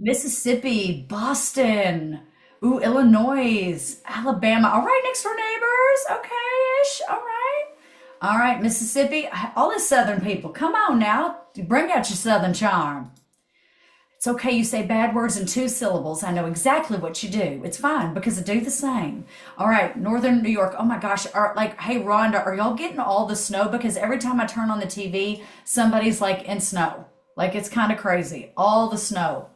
Mississippi, Boston, ooh, Illinois, Alabama. All right, next door neighbors. Okay-ish. All right. All right, Mississippi, all the Southern people. Come on now. Bring out your Southern charm. It's okay you say bad words in two syllables. I know exactly what you do. It's fine because I do the same. All right, Northern New York. Oh my gosh. Hey, Rhonda, are y'all getting all the snow? Because every time I turn on the TV, somebody's like in snow. Like it's kind of crazy. All the snow.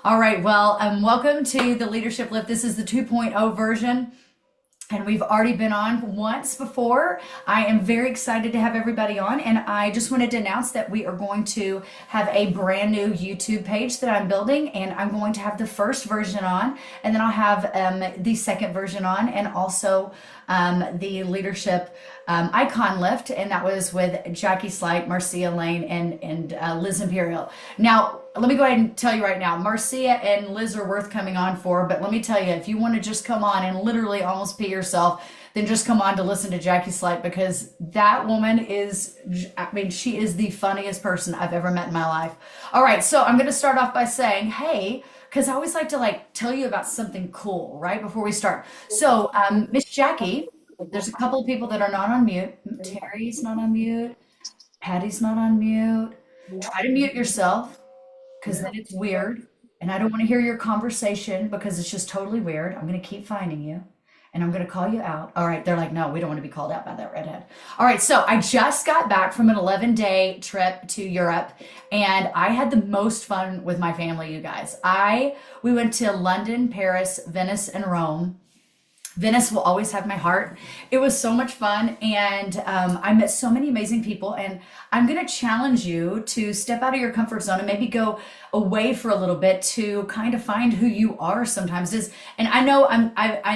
All right, well, welcome to the Leadership Lift. This is the 2.0 version. And we've already been on once before. I am very excited to have everybody on. And I just wanted to announce that we are going to have a brand new YouTube page that I'm building. And I'm going to have the first version on. And then I'll have the second version on. And also the leadership icon lift. And that was with Jackie Slight, Marcia Lane, and Liz Imperial. Now, let me go ahead and tell you right now, Marcia and Liz are worth coming on for, but let me tell you, if you want to just come on and literally almost pee yourself, then just come on to listen to Jackie Slight because that woman is, I mean, she is the funniest person I've ever met in my life. All right, so I'm going to start off by saying, hey, because I always like to tell you about something cool right before we start. So, Miss Jackie, there's a couple of people that are not on mute. Terry's not on mute. Patty's not on mute. Try to mute yourself because then it's weird. And I don't want to hear your conversation because it's just totally weird. I'm going to keep finding you and I'm going to call you out. All right. They're like, no, we don't want to be called out by that redhead. All right. So I just got back from an 11-day trip to Europe and I had the most fun with my family, you guys. We went to London, Paris, Venice, and Rome. Venice will always have my heart. It was so much fun, and I met so many amazing people. And I'm going to challenge you to step out of your comfort zone and maybe go away for a little bit to kind of find who you are. Sometimes is, and I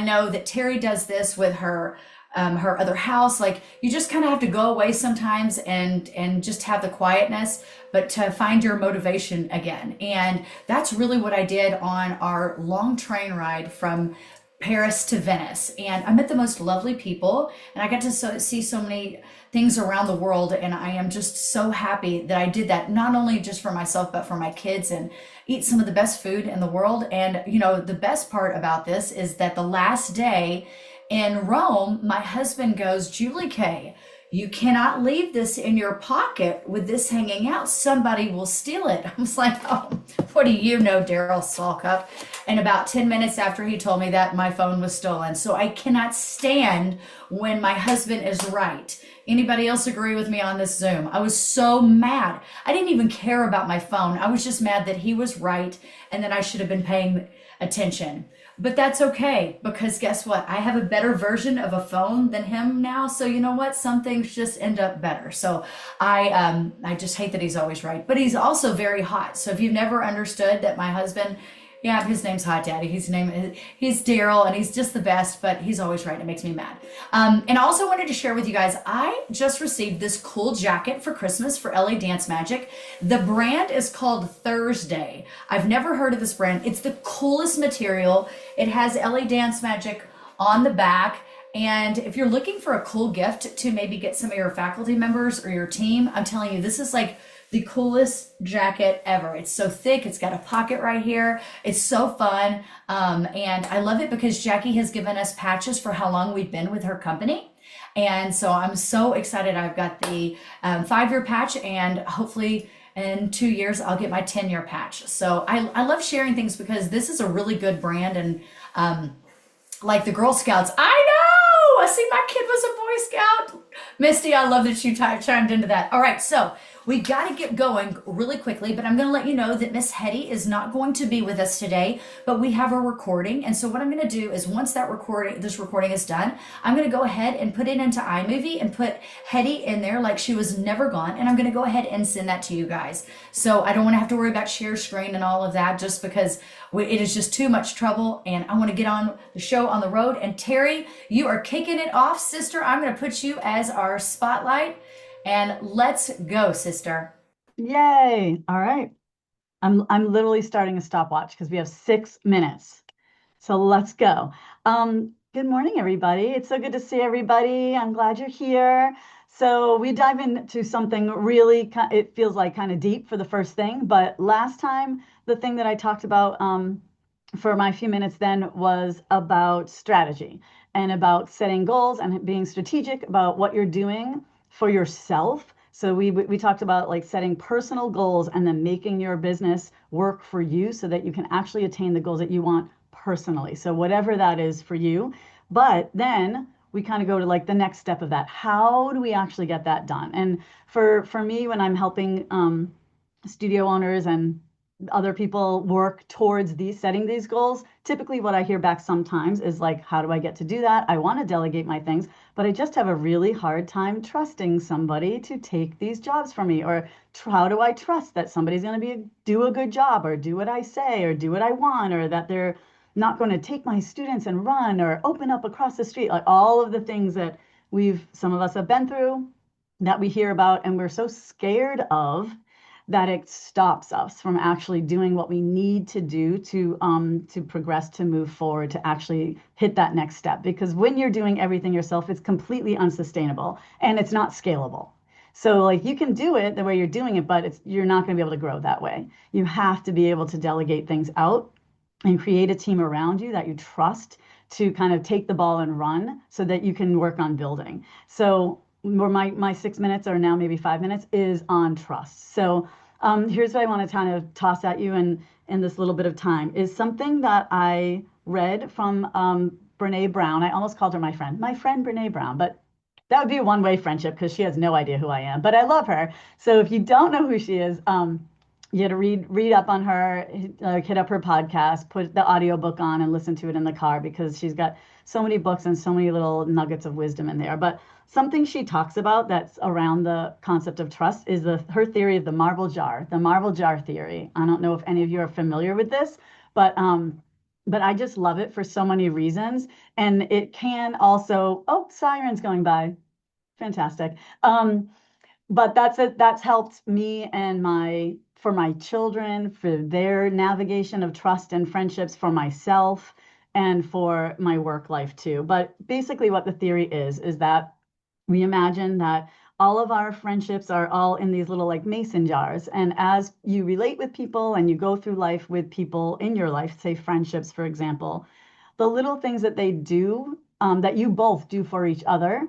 know that Terry does this with her other house. Like you just kind of have to go away sometimes and just have the quietness, but to find your motivation again. And that's really what I did on our long train ride from Paris to Venice. And I met the most lovely people and I got to see so many things around the world. And I am just so happy that I did that, not only just for myself, but for my kids and eat some of the best food in the world. And, you know, the best part about this is that the last day in Rome, my husband goes, Julie Kay, you cannot leave this in your pocket with this hanging out. Somebody will steal it. I was like, oh, what do you know, Daryl Salkup? And about 10 minutes after he told me that, my phone was stolen. So I cannot stand when my husband is right. Anybody else agree with me on this Zoom? I was so mad. I didn't even care about my phone. I was just mad that he was right and that I should have been paying attention. But that's okay because guess what? I have a better version of a phone than him now. So you know what? Some things just end up better. So I just hate that he's always right. But he's also very hot. So if you've never understood that my husband, yeah, his name's Hot Daddy. He's Daryl, and he's just the best. But he's always right. It makes me mad. And I also wanted to share with you guys. I just received this cool jacket for Christmas for LA Dance Magic. The brand is called Thursday. I've never heard of this brand. It's the coolest material. It has LA Dance Magic on the back. And if you're looking for a cool gift to maybe get some of your faculty members or your team, I'm telling you, this is like the coolest jacket ever. It's so thick. It's got a pocket right here. It's so fun. And I love it because Jackie has given us patches for how long we've been with her company. And so I'm so excited. I've got the 5-year patch and hopefully in 2 years, I'll get my 10-year patch. So I love sharing things because this is a really good brand. And like the Girl Scouts, I know, I see my kid was a Boy Scout. Misty, I love that you chimed into that. All right, so we got to get going really quickly, but I'm going to let you know that Miss Hetty is not going to be with us today, but we have a recording. And so what I'm going to do is once this recording is done, I'm going to go ahead and put it into iMovie and put Hetty in there like she was never gone. And I'm going to go ahead and send that to you guys. So I don't want to have to worry about share screen and all of that just because it is just too much trouble. And I want to get on the show on the road. And Terry, you are kicking it off, sister. I'm going to put you as our spotlight. And let's go, sister. Yay. All right. I'm literally starting a stopwatch because we have 6 minutes. So let's go. Good morning, everybody. It's so good to see everybody. I'm glad you're here. So we dive into something really, it feels like kind of deep for the first thing. But last time, the thing that I talked about for my few minutes then was about strategy and about setting goals and being strategic about what you're doing for yourself. So we talked about like setting personal goals and then making your business work for you so that you can actually attain the goals that you want personally. So whatever that is for you. But then we kind of go to like the next step of that. How do we actually get that done? And for me, when I'm helping studio owners and other people work towards these setting these goals, typically what I hear back sometimes is like, how do I get to do that? I want to delegate my things, but I just have a really hard time trusting somebody to take these jobs for me. Or how do I trust that somebody's going to do a good job or do what I say or do what I want, or that they're not going to take my students and run or open up across the street, like all of the things that some of us have been through, that we hear about and we're so scared of, that it stops us from actually doing what we need to do to progress, to move forward, to actually hit that next step. Because when you're doing everything yourself, it's completely unsustainable and it's not scalable. So like you can do it the way you're doing it, but you're not going to be able to grow that way. You have to be able to delegate things out and create a team around you that you trust to kind of take the ball and run so that you can work on building. So where my 6 minutes, or now maybe 5 minutes, is on trust. So here's what I want to kind of toss at you in this little bit of time is something that I read from Brene Brown. I almost called her my friend Brene Brown, but that would be a one-way friendship because she has no idea who I am, but I love her. So if you don't know who she is, you had to read up on her, hit up her podcast, put the audiobook on and listen to it in the car because she's got so many books and so many little nuggets of wisdom in there. But something she talks about that's around the concept of trust is her theory of the marble jar theory. I don't know if any of you are familiar with this, but I just love it for so many reasons. And it can also, oh, sirens going by. Fantastic. But that's helped me and for my children, for their navigation of trust and friendships, for myself and for my work life too. But basically what the theory is that we imagine that all of our friendships are all in these little like mason jars. And as you relate with people and you go through life with people in your life, say friendships, for example, the little things that they do, that you both do for each other,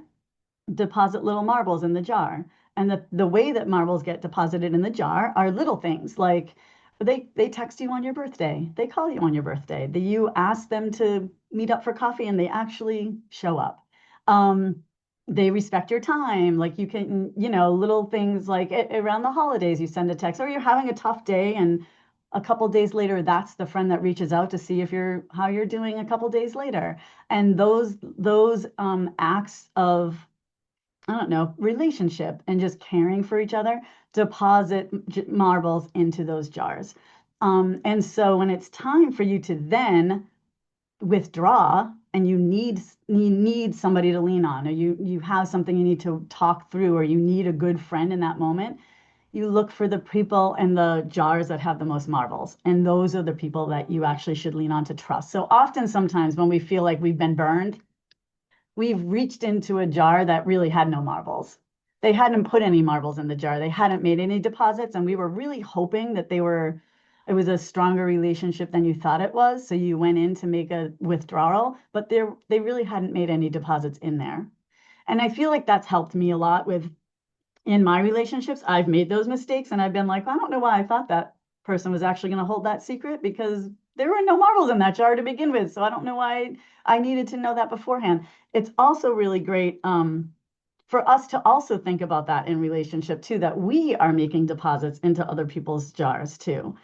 deposit little marbles in the jar. And the way that marbles get deposited in the jar are little things like they text you on your birthday, they call you on your birthday, you ask them to meet up for coffee and they actually show up. They respect your time. Like you can, little things like around the holidays, you send a text, or you're having a tough day and a couple days later, that's the friend that reaches out to see if how you're doing a couple days later. And those acts of, I don't know, relationship and just caring for each other, deposit marbles into those jars. And so when it's time for you to then withdraw and you need somebody to lean on, or you have something you need to talk through, or you need a good friend in that moment, you look for the people and the jars that have the most marbles. And those are the people that you actually should lean on to trust. So often, sometimes when we feel like we've been burned, we've reached into a jar that really had no marbles. They hadn't put any marbles in the jar. They hadn't made any deposits. And we were really hoping that it was a stronger relationship than you thought it was. So you went in to make a withdrawal, but they really hadn't made any deposits in there. And I feel like that's helped me a lot in my relationships. I've made those mistakes and I've been like, I don't know why I thought that person was actually going to hold that secret, because there were no marbles in that jar to begin with. So I don't know why I needed to know that beforehand. It's also really great for us to also think about that in relationship too, that we are making deposits into other people's jars too.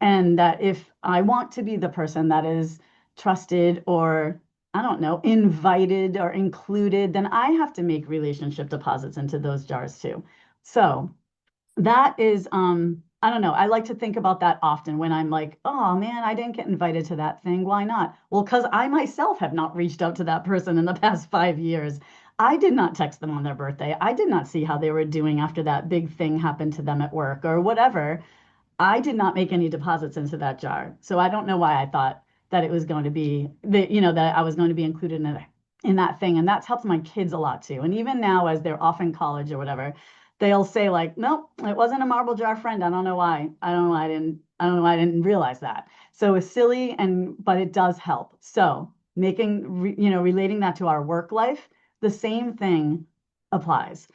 And that if I want to be the person that is trusted, or I don't know, invited or included, then I have to make relationship deposits into those jars too. So that is, I don't know, I like to think about that often when I'm like, oh man, I didn't get invited to that thing. Why not? Well, because I myself have not reached out to that person in the past 5 years. I did not text them on their birthday. I did not see how they were doing after that big thing happened to them at work or whatever. I did not make any deposits into that jar. So I don't know why I thought that it was going to be that I was going to be included in that thing. And that's helped my kids a lot too. And even now, as they're off in college or whatever, they'll say like, nope, it wasn't a marble jar friend. I don't know why. I don't know why I didn't realize that. So it's silly, but it does help. So relating that to our work life, the same thing applies.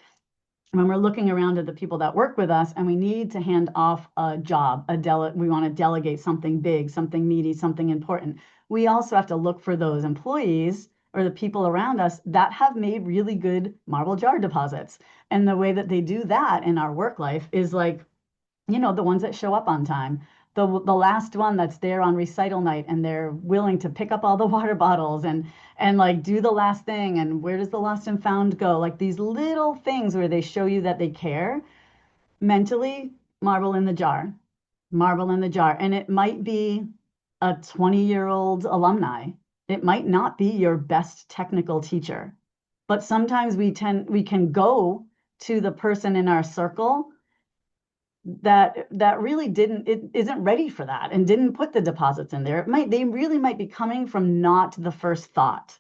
When we're looking around at the people that work with us and we need to hand off a job, we want to delegate something big, something meaty, something important. We also have to look for those employees or the people around us that have made really good marble jar deposits. And the way that they do that in our work life is like, the ones that show up on time. The last one that's there on recital night and they're willing to pick up all the water bottles and like do the last thing, and where does the lost and found go? Like these little things where they show you that they care. Mentally, marble in the jar. Marble in the jar. And it might be a 20-year-old alumni. It might not be your best technical teacher. But sometimes we can go to the person in our circle that really isn't ready for that and didn't put the deposits in there. They really might be coming from not the first thought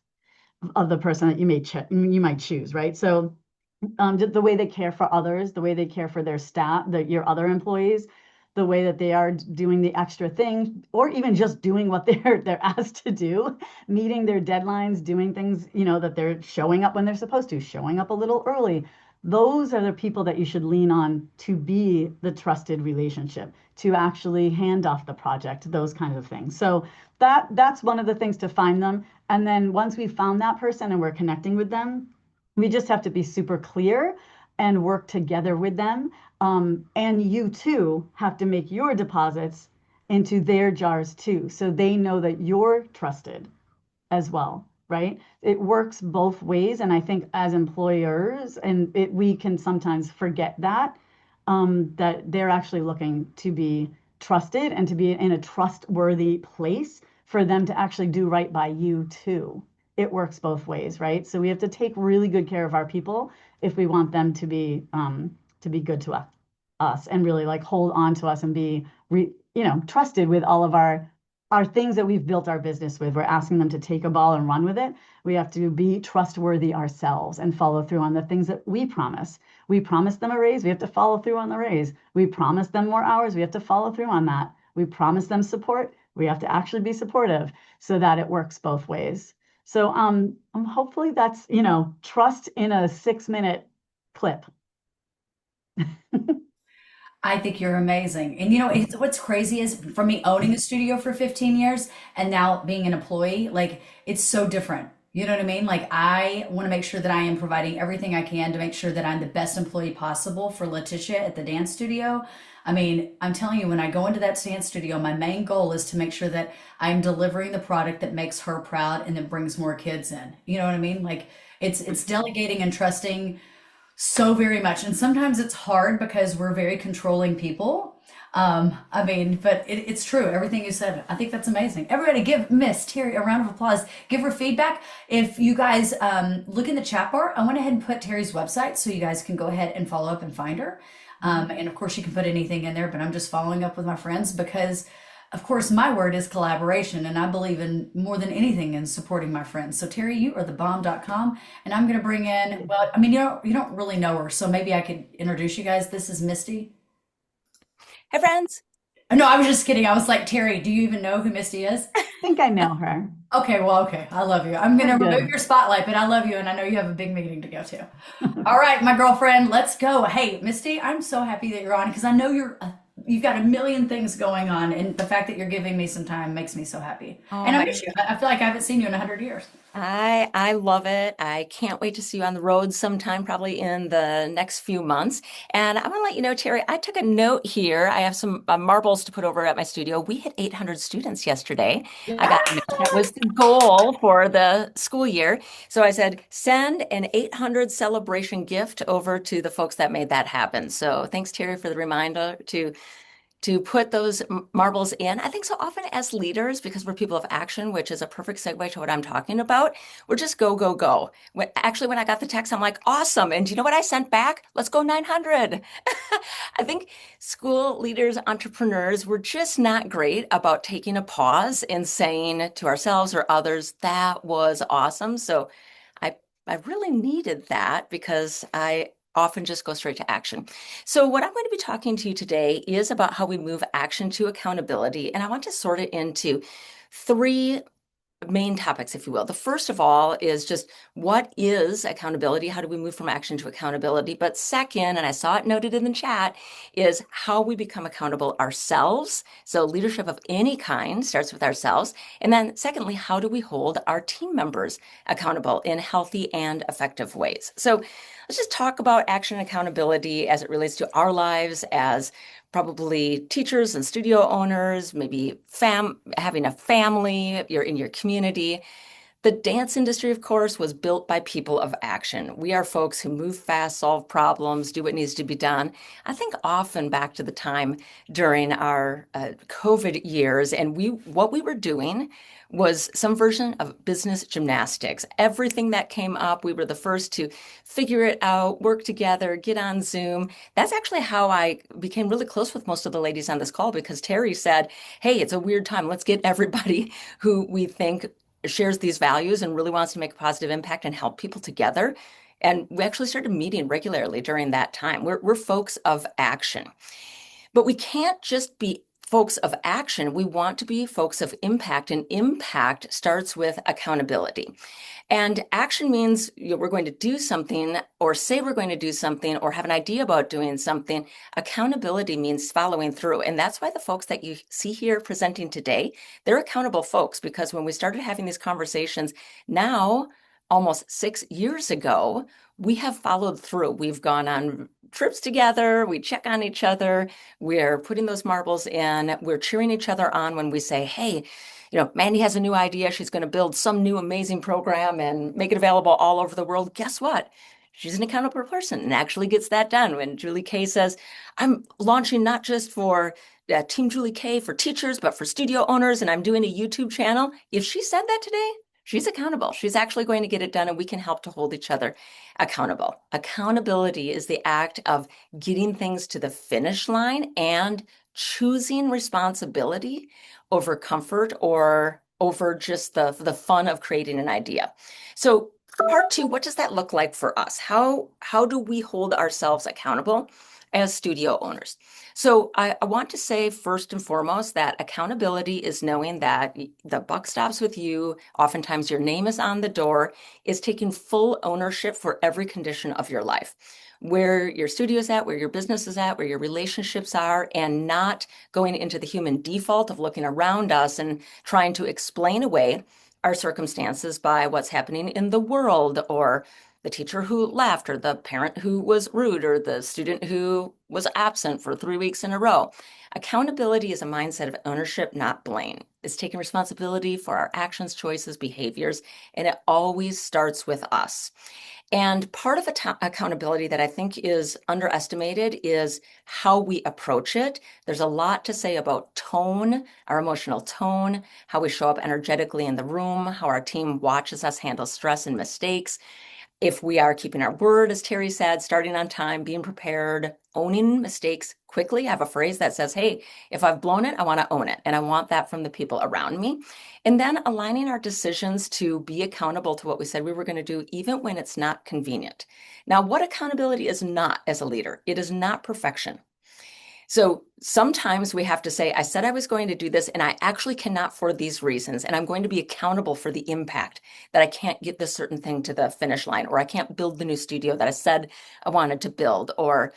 of the person that you might choose, right? So the way they care for others, the way they care for their staff, your other employees, the way that they are doing the extra thing, or even just doing what they're asked to do, meeting their deadlines, doing things, that they're showing up when they're supposed to, showing up a little early. Those are the people that you should lean on to be the trusted relationship, to actually hand off the project, those kinds of things. So that's one of the things, to find them. And then once we've found that person and we're connecting with them, we just have to be super clear and work together with them. And you too have to make your deposits into their jars too, so they know that you're trusted as well, right? It works both ways. And I think as employers, we can sometimes forget that they're actually looking to be trusted and to be in a trustworthy place for them to actually do right by you too. It works both ways, right? So we have to take really good care of our people if we want them to be good to us and really like hold on to us and be trusted with all of our things that we've built our business with. We're asking them to take a ball and run with it. We have to be trustworthy ourselves and follow through on the things that we promise. We promise them a raise, we have to follow through on the raise. We promise them more hours, we have to follow through on that. We promise them support, we have to actually be supportive so that it works both ways. So hopefully that's, trust in a 6-minute clip. I think you're amazing. And what's crazy is, for me owning a studio for 15 years and now being an employee, like it's so different. You know what I mean? Like I want to make sure that I am providing everything I can to make sure that I'm the best employee possible for Letitia at the dance studio. I mean, I'm telling you, when I go into that dance studio, my main goal is to make sure that I'm delivering the product that makes her proud and that brings more kids in. You know what I mean? Like it's delegating and trusting so very much. And sometimes it's hard because we're very controlling people. But it's true. Everything you said, I think that's amazing. Everybody give Miss Terry a round of applause. Give her feedback. If you guys look in the chat bar, I went ahead and put Terry's website so you guys can go ahead and follow up and find her. And of course, you can put anything in there, but I'm just following up with my friends because of course, my word is collaboration, and I believe in more than anything in supporting my friends. So Terry, you are the bomb.com, and I'm going to bring in, well, I mean, you don't really know her, so maybe I could introduce you guys. This is Misty. Hey, friends. No, I was just kidding. I was like, Terry, do you even know who Misty is? I think I know her. Okay, well, okay. I love you. I'm going to remove your spotlight, but I love you, and I know you have a big meeting to go to. All right, my girlfriend, let's go. Hey, Misty, I'm so happy that you're on because I know you've got a million things going on, and the fact that you're giving me some time makes me so happy. Oh, and I miss you. I feel like I haven't seen you in 100 years. I love it. I can't wait to see you on the road sometime, probably in the next few months. And I want to let you know, Terry, I took a note here. I have some marbles to put over at my studio. We hit 800 students yesterday. I got that was the goal for the school year. So I said, send an 800 celebration gift over to the folks that made that happen. So thanks, Terry, for the reminder to put those marbles in. I think so often as leaders, because we're people of action, which is a perfect segue to what I'm talking about, we're just go, go, go. When I got the text, I'm like, awesome. And do you know what I sent back? Let's go 900. I think school leaders, entrepreneurs, we're just not great about taking a pause and saying to ourselves or others, that was awesome. So I really needed that because I often just go straight to action. So what I'm going to be talking to you today is about how we move action to accountability, and I want to sort it into three main topics, if you will. The first of all is just what is accountability? How do we move from action to accountability? But second, and I saw it noted in the chat, is how we become accountable ourselves. So leadership of any kind starts with ourselves. And then secondly, how do we hold our team members accountable in healthy and effective ways? So let's just talk about action and accountability as it relates to our lives as probably teachers and studio owners, maybe having a family, you're in your community. The dance industry, of course, was built by people of action. We are folks who move fast, solve problems, do what needs to be done. I think often back to the time during our COVID years, and what we were doing was some version of business gymnastics. Everything that came up, we were the first to figure it out, work together, get on Zoom. That's actually how I became really close with most of the ladies on this call, because Terry said, hey, it's a weird time. Let's get everybody who we think shares these values and really wants to make a positive impact and help people together. And we actually started meeting regularly during that time. We're folks of action. But we can't just be folks of action. We want to be folks of impact, and impact starts with accountability. And action means we're going to do something, or say we're going to do something, or have an idea about doing something. Accountability means following through. And that's why the folks that you see here presenting today, they're accountable folks, because when we started having these conversations now, almost 6 years ago, we have followed through. We've gone on trips together, we check on each other, we're putting those marbles in, we're cheering each other on when we say, hey, Mandy has a new idea. She's going to build some new amazing program and make it available all over the world. Guess what? She's an accountable person and actually gets that done. When Julie Kay says, I'm launching not just for Team Julie Kay for teachers, but for studio owners, and I'm doing a YouTube channel. If she said that today, she's accountable. She's actually going to get it done, and we can help to hold each other accountable. Accountability is the act of getting things to the finish line and choosing responsibility over comfort or over just the fun of creating an idea. So part two, what does that look like for us? How do we hold ourselves accountable as studio owners? So I want to say first and foremost that accountability is knowing that the buck stops with you. Oftentimes your name is on the door, is taking full ownership for every condition of your life, where your studio is at, where your business is at, where your relationships are, and not going into the human default of looking around us and trying to explain away our circumstances by what's happening in the world, or the teacher who left, or the parent who was rude, or the student who was absent for 3 weeks in a row. Accountability is a mindset of ownership, not blame. It's taking responsibility for our actions, choices, behaviors, and it always starts with us. And part of accountability that I think is underestimated is how we approach it. There's a lot to say about tone, our emotional tone, how we show up energetically in the room, how our team watches us handle stress and mistakes. If we are keeping our word, as Terry said, starting on time, being prepared, owning mistakes quickly. I have a phrase that says, hey, if I've blown it, I want to own it. And I want that from the people around me. And then aligning our decisions to be accountable to what we said we were going to do, even when it's not convenient. Now, what accountability is not as a leader, it is not perfection. So sometimes we have to say, I said I was going to do this, and I actually cannot for these reasons, and I'm going to be accountable for the impact that I can't get this certain thing to the finish line, or I can't build the new studio that I said I wanted to build, or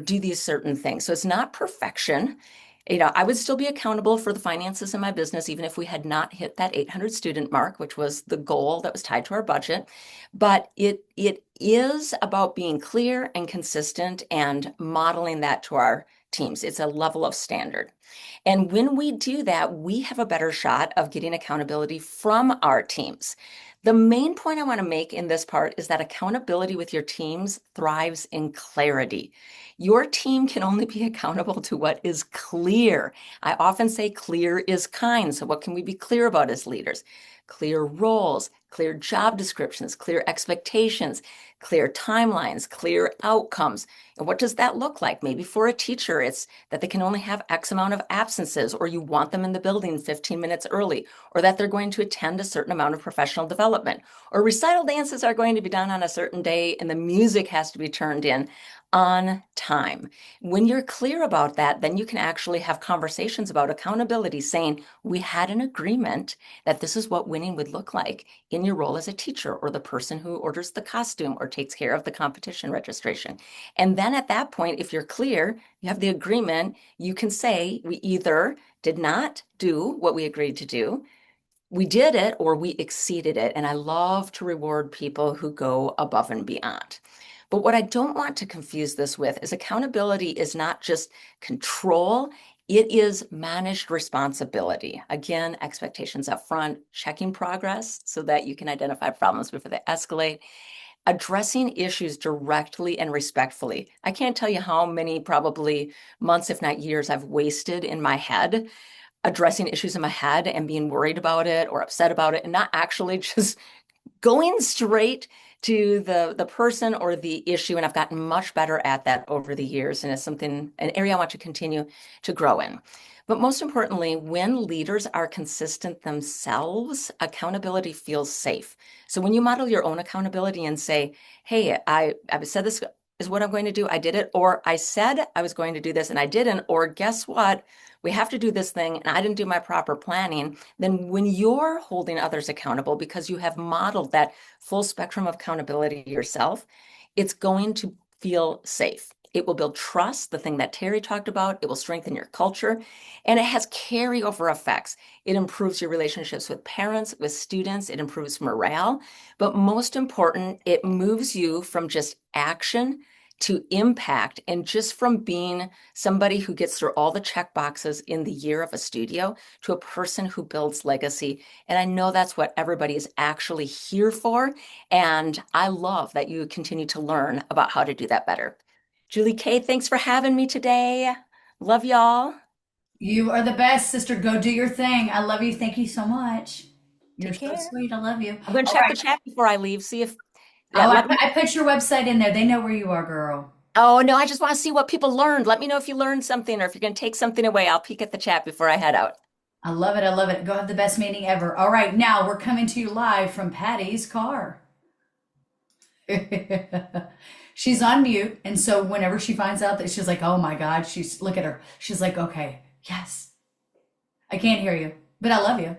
do these certain things. So it's not perfection. I would still be accountable for the finances in my business, even if we had not hit that 800 student mark, which was the goal that was tied to our budget. But it is about being clear and consistent and modeling that to our teams. It's a level of standard. And when we do that, we have a better shot of getting accountability from our teams. The main point I want to make in this part is that accountability with your teams thrives in clarity. Your team can only be accountable to what is clear. I often say clear is kind. So what can we be clear about as leaders? Clear roles, clear job descriptions, clear expectations, clear timelines, clear outcomes. And what does that look like? Maybe for a teacher, it's that they can only have X amount of have absences, or you want them in the building 15 minutes early, or that they're going to attend a certain amount of professional development, or recital dances are going to be done on a certain day and the music has to be turned in on time. When you're clear about that, then you can actually have conversations about accountability, saying, we had an agreement that this is what winning would look like in your role as a teacher or the person who orders the costume or takes care of the competition registration. And then at that point, if you're clear, you have the agreement, you can say, we either did not do what we agreed to do, we did it, or we exceeded it. And I love to reward people who go above and beyond. But what I don't want to confuse this with is accountability is not just control, it is managed responsibility. Again, expectations up front, checking progress so that you can identify problems before they escalate, addressing issues directly and respectfully. I can't tell you how many probably months, if not years, I've wasted in my head addressing issues in my head and being worried about it or upset about it and not actually just going straight to the person or the issue. And I've gotten much better at that over the years. And it's an area I want to continue to grow in. But most importantly, when leaders are consistent themselves, accountability feels safe. So when you model your own accountability and say, hey, I've said this is what I'm going to do, I did it, or I said I was going to do this and I didn't, or guess what? We have to do this thing and I didn't do my proper planning, then when you're holding others accountable because you have modeled that full spectrum of accountability yourself, it's going to feel safe. It will build trust, the thing that Terry talked about. It will strengthen your culture, and it has carryover effects. It improves your relationships with parents, with students. It improves morale. But most important, it moves you from just action to impact, and just from being somebody who gets through all the check boxes in the year of a studio to a person who builds legacy. And I know that's what everybody is actually here for. And I love that you continue to learn about how to do that better. Julie Kay, thanks for having me today. Love y'all. You are the best, sister. Go do your thing. I love you. Thank you so much. You're Take so care. sweet. I love you. I'm going to All check the right. chat before I leave. See if, yeah, Oh, let me. I put your website in there. They know where you are, girl. Oh, no, I just want to see what people learned. Let me know if you learned something or if you're going to take something away. I'll peek at the chat before I head out. I love it. I love it. Go have the best meeting ever. All right. Now we're coming to you live from Patty's car. She's on mute. And so whenever she finds out that she's like, oh my God, look at her. She's like, okay, yes, I can't hear you, but I love you.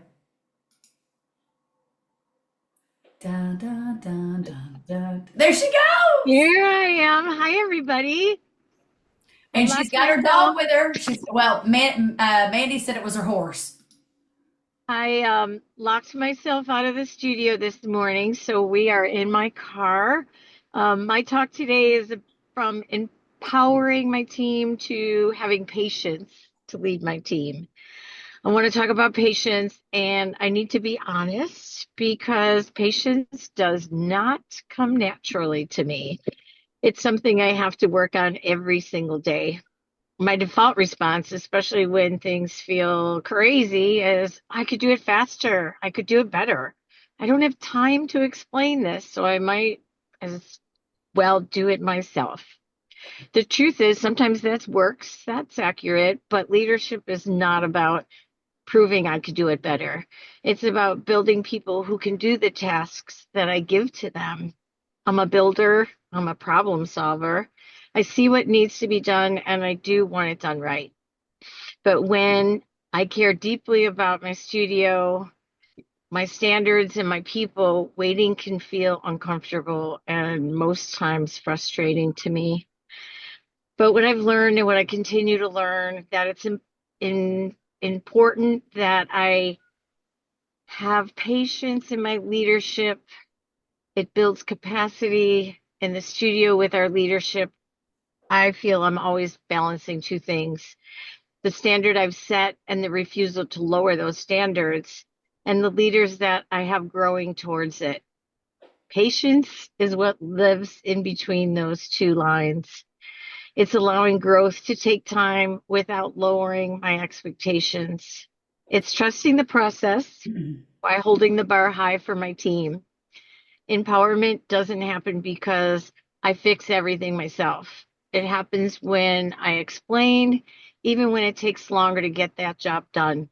Dun, dun, dun, dun, dun. There she goes. Here I am. Hi, everybody. I And she's locked got her dog myself. with her. Mandy said it was her horse. I locked myself out of the studio this morning, so we are in my car. My talk today is from empowering my team to having patience to lead my team. I want to talk about patience, and I need to be honest because patience does not come naturally to me. It's something I have to work on every single day. My default response, especially when things feel crazy, is I could do it faster. I could do it better. I don't have time to explain this, so I might as well do it myself. The truth is, sometimes that works, that's accurate, but leadership is not about proving I could do it better. It's about building people who can do the tasks that I give to them. I'm a builder, I'm a problem solver. I see what needs to be done and I do want it done right. But when I care deeply about my studio, my standards, and my people, waiting can feel uncomfortable and most times frustrating to me. But what I've learned and what I continue to learn, that it's important that I have patience in my leadership. It builds capacity in the studio with our leadership. I feel I'm always balancing two things: the standard I've set and the refusal to lower those standards, and the leaders that I have growing towards it. Patience is what lives in between those two lines. It's allowing growth to take time without lowering my expectations. It's trusting the process by holding the bar high for my team. Empowerment doesn't happen because I fix everything myself. It happens when I explain even when it takes longer to get that job done.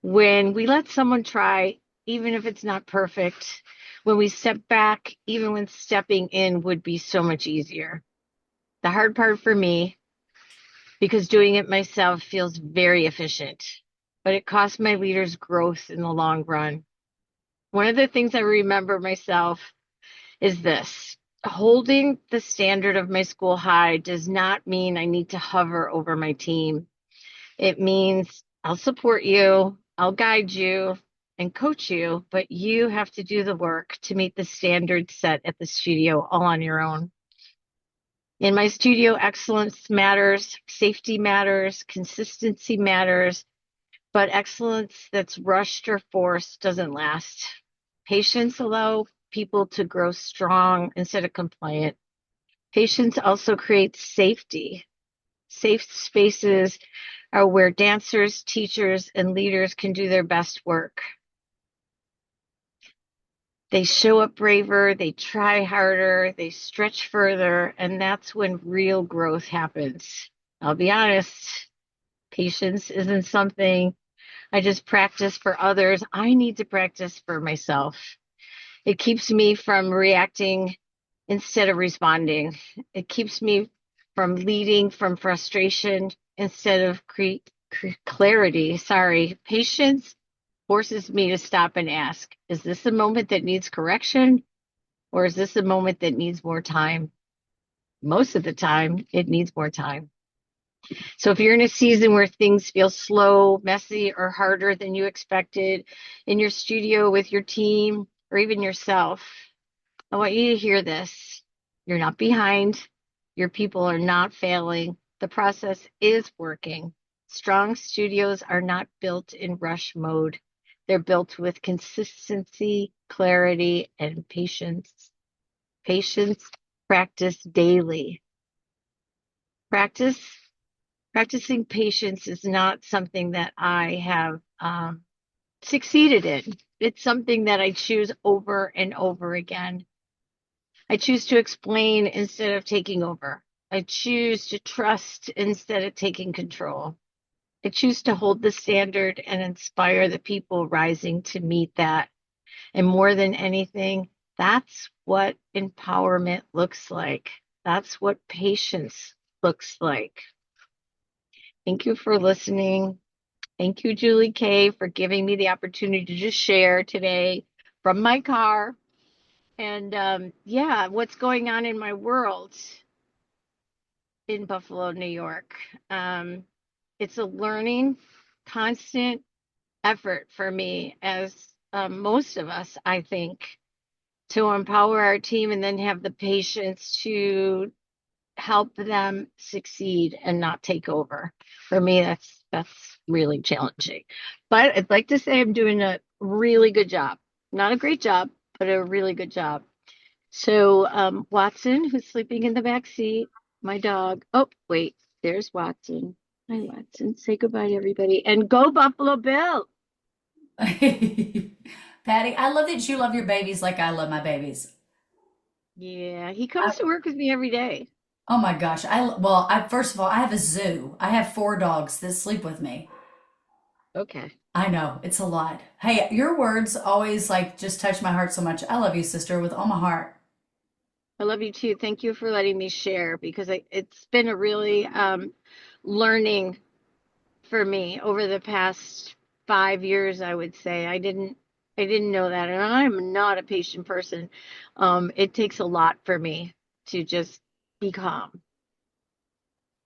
When we let someone try, even if it's not perfect, when we step back, even when stepping in would be so much easier. The hard part for me, because doing it myself feels very efficient, but it costs my leaders growth in the long run. One of the things I remember myself is this: holding the standard of my school high does not mean I need to hover over my team. It means I'll support you, I'll guide you and coach you, but you have to do the work to meet the standards set at the studio all on your own. In my studio, excellence matters, safety matters, consistency matters, but excellence that's rushed or forced doesn't last. Patience allows people to grow strong instead of compliant. Patience also creates safety. Safe spaces are where dancers, teachers, and leaders can do their best work. They show up braver, they try harder, they stretch further, and that's when real growth happens. I'll be honest, patience isn't something I just practice for others. I need to practice for myself. It keeps me from reacting instead of responding. It keeps me from leading from frustration instead of clarity. Sorry, patience forces me to stop and ask, is this a moment that needs correction, or is this a moment that needs more time? Most of the time, it needs more time. So if you're in a season where things feel slow, messy, or harder than you expected in your studio with your team or even yourself, I want you to hear this. You're not behind. Your people are not failing. The process is working. Strong studios are not built in rush mode. They're built with consistency, clarity, and patience. Patience practiced daily. Practicing patience is not something that I have succeeded in. It's something that I choose over and over again. I choose to explain instead of taking over. I choose to trust instead of taking control. I choose to hold the standard and inspire the people rising to meet that. And more than anything, that's what empowerment looks like. That's what patience looks like. Thank you for listening. Thank you, Julie Kay, for giving me the opportunity to just share today from my car. And yeah, what's going on in my world in Buffalo, New York. It's a learning, constant effort for me, as most of us, I think, to empower our team and then have the patience to help them succeed and not take over. For me, that's really challenging. But I'd like to say I'm doing a really good job. Not a great job, but a really good job. So Watson, who's sleeping in the back seat, my dog. Oh, wait, there's Watson. Hi, Watson. Say goodbye to everybody. And go Buffalo Bill. Patty, I love that you love your babies like I love my babies. Yeah, he comes to work with me every day. Oh my gosh. I first of all, I have a zoo. I have 4 dogs that sleep with me. Okay. I know, it's a lot. Hey, your words always like just touch my heart so much. I love you, sister, with all my heart. I love you too. Thank you for letting me share, because it's been a really learning for me over the past 5 years, I would say. I didn't know that, and I'm not a patient person. It takes a lot for me to just be calm.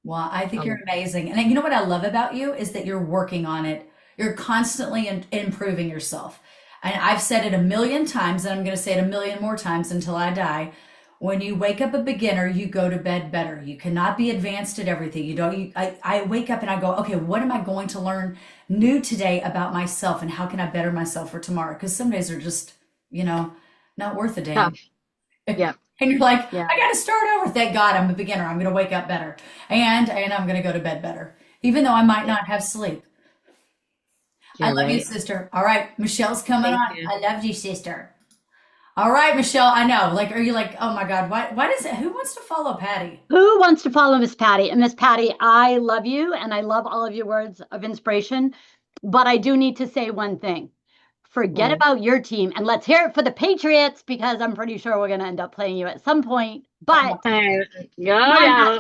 Well, I think you're Um, amazing. And you know what I love about you is that you're working on it. You're constantly improving yourself. And I've said it a million times, and I'm going to say it a million more times until I die. When you wake up a beginner, you go to bed better. You cannot be advanced at everything. You don't. I wake up and I go, okay, what am I going to learn new today about myself, and how can I better myself for tomorrow? Because some days are just, you know, not worth a damn. Tough. Yeah. And you're like, Yeah. I got to start over. Thank God I'm a beginner. I'm going to wake up better. And I'm going to go to bed better, even though I might Yeah. not have sleep. I You're love you, right. sister. All right. Michelle's coming Thank on. you. I love you, sister. All right, Michelle, I know. Like, are you like, oh my God, why does it, who wants to follow Patty? Who wants to follow Miss Patty? And Miss Patty, I love you and I love all of your words of inspiration. But I do need to say one thing. Forget Oh, about your team and let's hear it for the Patriots because I'm pretty sure we're going to end up playing you at some point. Oh my, But Go come on, now.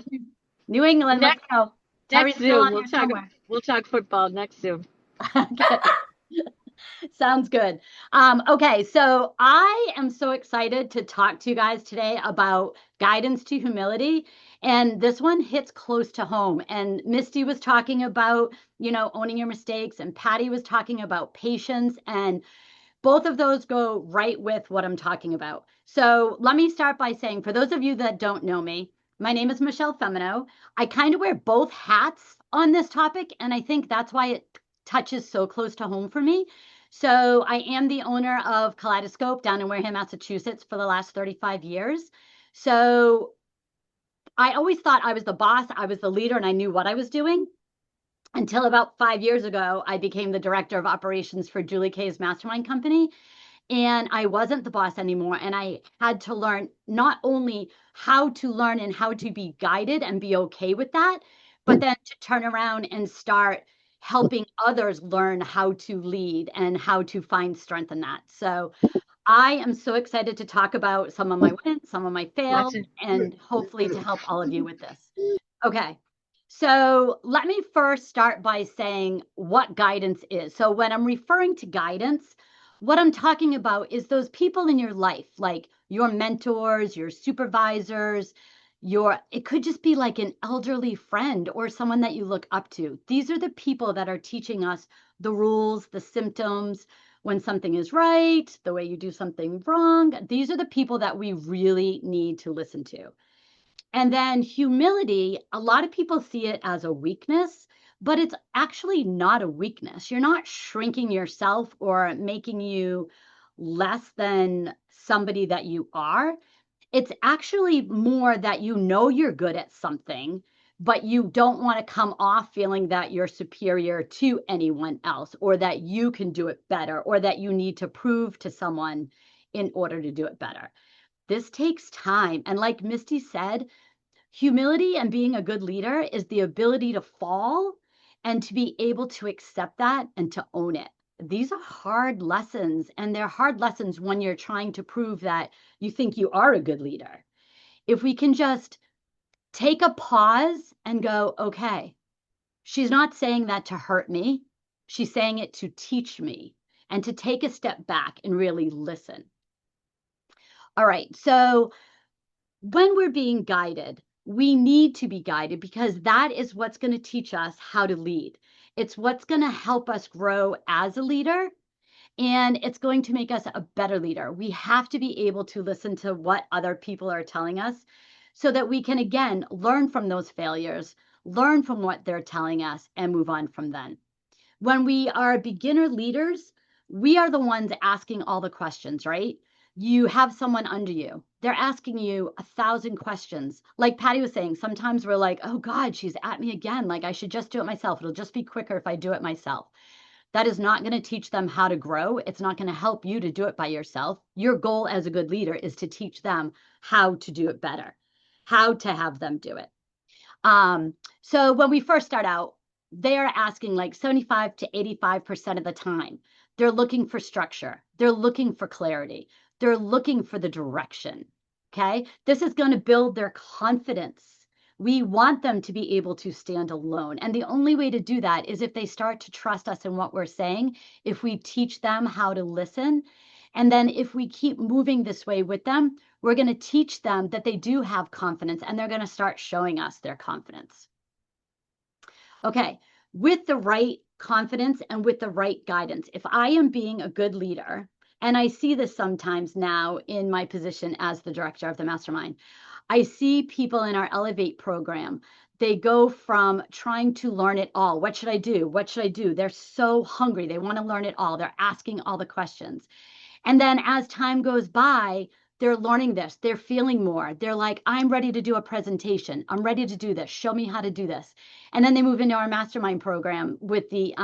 New England, let's Next go. Harry's next still Zoom, on here somewhere. we'll talk football next Zoom. Okay. Sounds good. Okay, so I am so excited to talk to you guys today about guidance to humility. And this one hits close to home. And Misty was talking about, owning your mistakes, and Patty was talking about patience. And both of those go right with what I'm talking about. So let me start by saying, for those of you that don't know me, my name is Michelle Femino. I kind of wear both hats on this topic, and I think that's why it touches so close to home for me. So I am the owner of Kaleidoscope down in Wareham, Massachusetts for the last 35 years. So I always thought I was the boss, I was the leader, and I knew what I was doing. Until about 5 years ago, I became the director of operations for Julie Kay's mastermind company. And I wasn't the boss anymore. And I had to learn not only how to learn and how to be guided and be okay with that, but then to turn around and start helping others learn how to lead and how to find strength in that. So I am so excited to talk about some of my wins, some of my fails, and hopefully to help all of you with this. Okay. So let me first start by saying what guidance is. So when I'm referring to guidance, what I'm talking about is those people in your life, like your mentors, your supervisors, it could just be like an elderly friend or someone that you look up to. These are the people that are teaching us the rules, the symptoms, when something is right, the way you do something wrong. These are the people that we really need to listen to. And then humility, a lot of people see it as a weakness, but it's actually not a weakness. You're not shrinking yourself or making you less than somebody that you are. It's actually more that you know you're good at something, but you don't want to come off feeling that you're superior to anyone else or that you can do it better or that you need to prove to someone in order to do it better. This takes time. And like Misty said, humility and being a good leader is the ability to fall and to be able to accept that and to own it. These are hard lessons, and they're hard lessons when you're trying to prove that you think you are a good leader. If we can just take a pause and go, okay, she's not saying that to hurt me. She's saying it to teach me and to take a step back and really listen. All right. So when we're being guided, we need to be guided because that is what's going to teach us how to lead. It's what's going to help us grow as a leader, and it's going to make us a better leader. We have to be able to listen to what other people are telling us so that we can, again, learn from those failures, learn from what they're telling us, and move on from then. When we are beginner leaders, we are the ones asking all the questions, right? You have someone under you. They're asking you 1,000 questions. Like Patty was saying, sometimes we're like, oh God, she's at me again. Like I should just do it myself. It'll just be quicker if I do it myself. That is not going to teach them how to grow. It's not going to help you to do it by yourself. Your goal as a good leader is to teach them how to do it better, how to have them do it. So when we first start out, they are asking like 75 to 85% of the time. They're looking for structure. They're looking for clarity. They're looking for the direction. Okay. This is going to build their confidence. We want them to be able to stand alone. And the only way to do that is if they start to trust us in what we're saying, if we teach them how to listen. And then if we keep moving this way with them, we're going to teach them that they do have confidence and they're going to start showing us their confidence. Okay, with the right confidence and with the right guidance, if I am being a good leader, and I see this sometimes now in my position as the director of the mastermind, I see people in our Elevate program. They go from trying to learn it all. What should I do? What should I do? They're so hungry. They want to learn it all. They're asking all the questions. And then as time goes by, they're learning this. They're feeling more. They're like, I'm ready to do a presentation. I'm ready to do this. Show me how to do this. And then they move into our mastermind program with the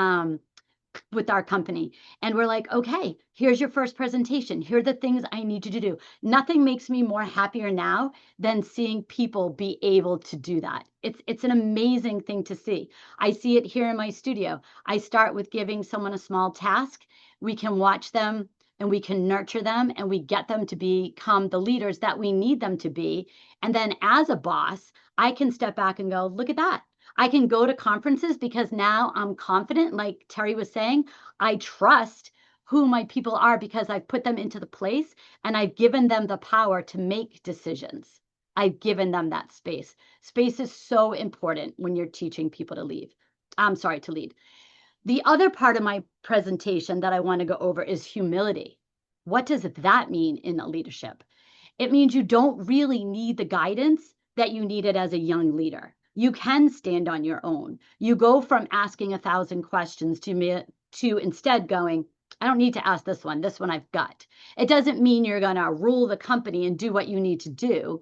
with our company. And we're like, okay, here's your first presentation. Here are the things I need you to do. Nothing makes me more happier now than seeing people be able to do that. It's an amazing thing to see. I see it here in my studio. I start with giving someone a small task. We can watch them and we can nurture them and we get them to become the leaders that we need them to be. And then as a boss, I can step back and go, look at that. I can go to conferences because now I'm confident, like Terry was saying, I trust who my people are because I've put them into the place and I've given them the power to make decisions. I've given them that space. Space is so important when you're teaching people to lead. To lead. The other part of my presentation that I want to go over is humility. What does that mean in a leadership? It means you don't really need the guidance that you needed as a young leader. You can stand on your own. You go from asking 1,000 questions to instead going, I don't need to ask this one. This one I've got. It doesn't mean you're going to rule the company and do what you need to do,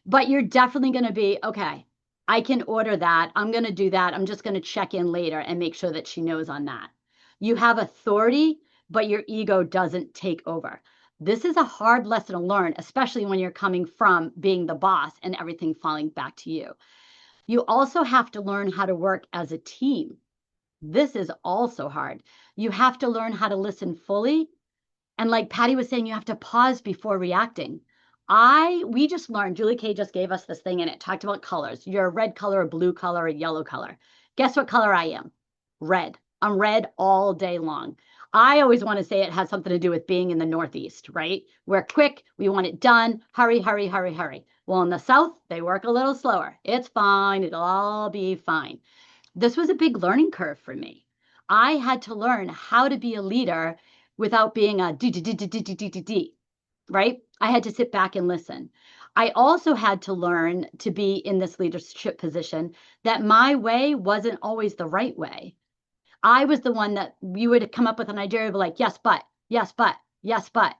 but you're definitely going to be, okay, I can order that. I'm going to do that. I'm just going to check in later and make sure that she knows on that. You have authority, but your ego doesn't take over. This is a hard lesson to learn, especially when you're coming from being the boss and everything falling back to you. You also have to learn how to work as a team. This is also hard. You have to learn how to listen fully. And like Patty was saying, you have to pause before reacting. We just learned, Julie Kay just gave us this thing and it talked about colors. You're a red color, a blue color, a yellow color. Guess what color I am? Red. I'm red all day long. I always want to say it has something to do with being in the Northeast, right? We're quick. We want it done. Hurry, hurry, hurry, hurry. Well, in the South, they work a little slower. It's fine. It'll all be fine. This was a big learning curve for me. I had to learn how to be a leader without being a D, right? I had to sit back and listen. I also had to learn to be in this leadership position that my way wasn't always the right way. I was the one that you would come up with an idea of like, yes, but, yes, but, yes, but.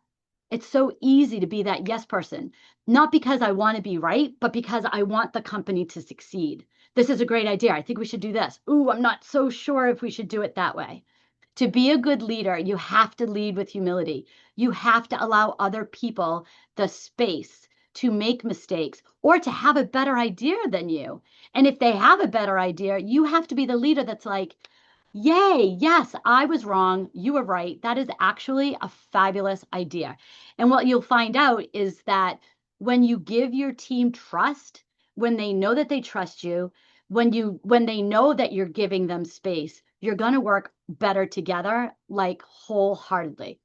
It's so easy to be that yes person, not because I want to be right, but because I want the company to succeed. This is a great idea. I think we should do this. Ooh, I'm not so sure if we should do it that way. To be a good leader, you have to lead with humility. You have to allow other people the space to make mistakes or to have a better idea than you. And if they have a better idea, you have to be the leader that's like, yay, yes, I was wrong. You were right. That is actually a fabulous idea. And what you'll find out is that when you give your team trust, when they know that they trust you, when they know that you're giving them space, you're going to work better together, like wholeheartedly.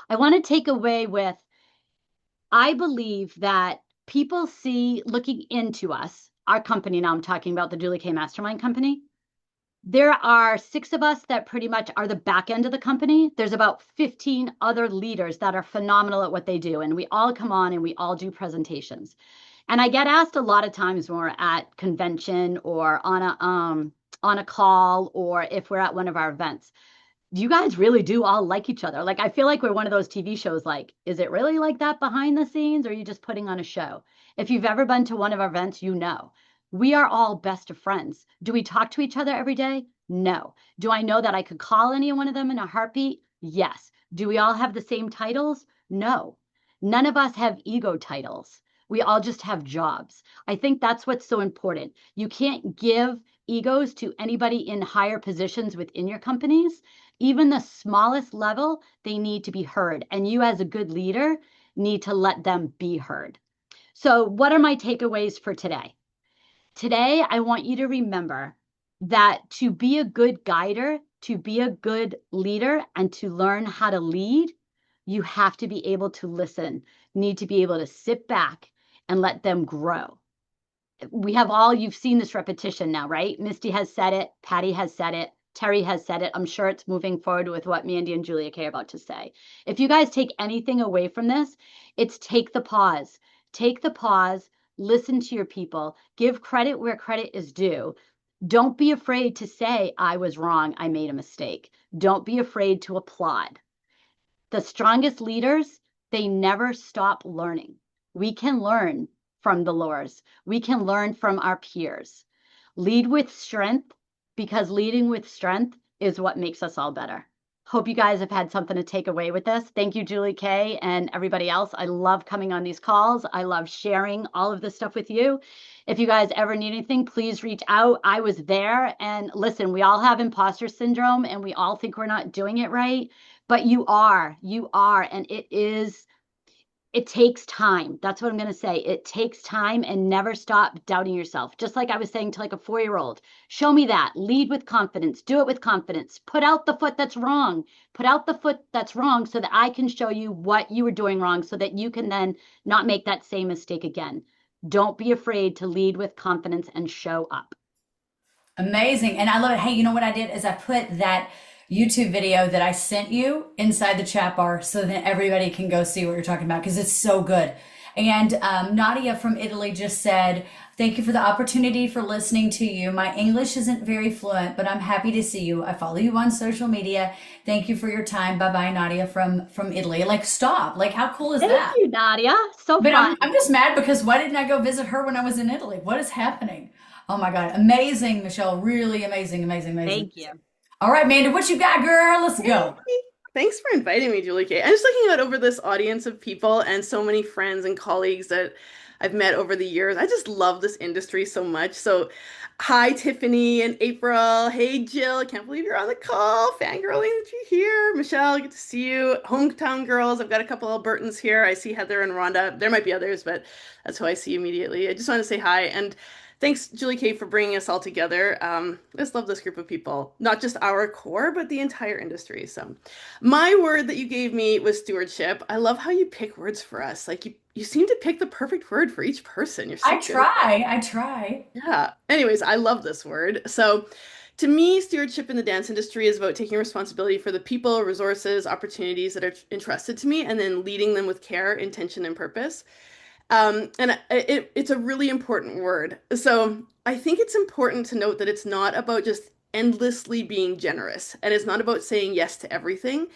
I want to take away with, I believe that people see looking into us, our company, now I'm talking about the Julie Kay Mastermind Company. There are 6 of us that pretty much are the back end of the company. There's about 15 other leaders that are phenomenal at what they do. And we all come on and we all do presentations. And I get asked a lot of times when we're at convention or on a call, or if we're at one of our events, do you guys really do all like each other? Like, I feel like we're one of those TV shows, like, is it really like that behind the scenes, or are you just putting on a show? If you've ever been to one of our events, you know. We are all best of friends. Do we talk to each other every day? No. Do I know that I could call any one of them in a heartbeat? Yes. Do we all have the same titles? No. None of us have ego titles. We all just have jobs. I think that's what's so important. You can't give egos to anybody in higher positions within your companies. Even the smallest level, they need to be heard. And you as a good leader need to let them be heard. So what are my takeaways for today? Today, I want you to remember that to be a good guider, to be a good leader, and to learn how to lead, you have to be able to listen, need to be able to sit back and let them grow. You've seen this repetition now, right? Misty has said it, Patty has said it, Terry has said it. I'm sure it's moving forward with what Mandy and Julia Kay are about to say. If you guys take anything away from this, it's take the pause. Take the pause. Listen to your people, give credit where credit is due. Don't be afraid to say, I was wrong, I made a mistake. Don't be afraid to applaud. The strongest leaders, they never stop learning. We can learn from the lowers. We can learn from our peers. Lead with strength, because leading with strength is what makes us all better. Hope you guys have had something to take away with this. Thank you, Julie Kay, and everybody else. I love coming on these calls. I love sharing all of this stuff with you. If you guys ever need anything, please reach out. I was there. And listen, we all have imposter syndrome and we all think we're not doing it right, but you are. And it takes time. That's what I'm going to say. It takes time, and never stop doubting yourself. Just like I was saying to like a 4-year-old, show me that. Lead with confidence. Do it with confidence. Put out the foot that's wrong. Put out the foot that's wrong so that I can show you what you were doing wrong so that you can then not make that same mistake again. Don't be afraid to lead with confidence and show up. Amazing. And I love it. Hey, you know what I did is I put that YouTube video that I sent you inside the chat bar so that everybody can go see what you're talking about because it's so good. And Nadia from Italy just said, thank you for the opportunity for listening to you. My English isn't very fluent, but I'm happy to see you. I follow you on social media. Thank you for your time. Bye-bye, Nadia from Italy. Like, stop. Like, how cool is that? Thank you, Nadia. So But fun. I'm just mad because why didn't I go visit her when I was in Italy? What is happening? Oh my God. Amazing, Michelle. Really amazing, amazing, amazing. Thank you. All right, Amanda, what you got, girl? Let's go. Thanks for inviting me, Julie Kay. I'm just looking out over this audience of people and so many friends and colleagues that I've met over the years. I just love this industry so much. So, hi, Tiffany and April. Hey, Jill. I can't believe you're on the call. Fangirling that you're here. Michelle, good to see you. Hometown girls. I've got a couple Albertans here. I see Heather and Rhonda. There might be others, but that's who I see immediately. I just want to say hi. And thanks, Julie Kay, for bringing us all together. I just love this group of people, not just our core, but the entire industry. So my word that you gave me was stewardship. I love how you pick words for us. Like you seem to pick the perfect word for each person. You're so I good. try. Yeah. Anyways, I love this word. So to me, stewardship in the dance industry is about taking responsibility for the people, resources, opportunities that are entrusted to me, and then leading them with care, intention, and purpose. It's a really important word. So I think it's important to note that it's not about just endlessly being generous, and it's not about saying yes to everything,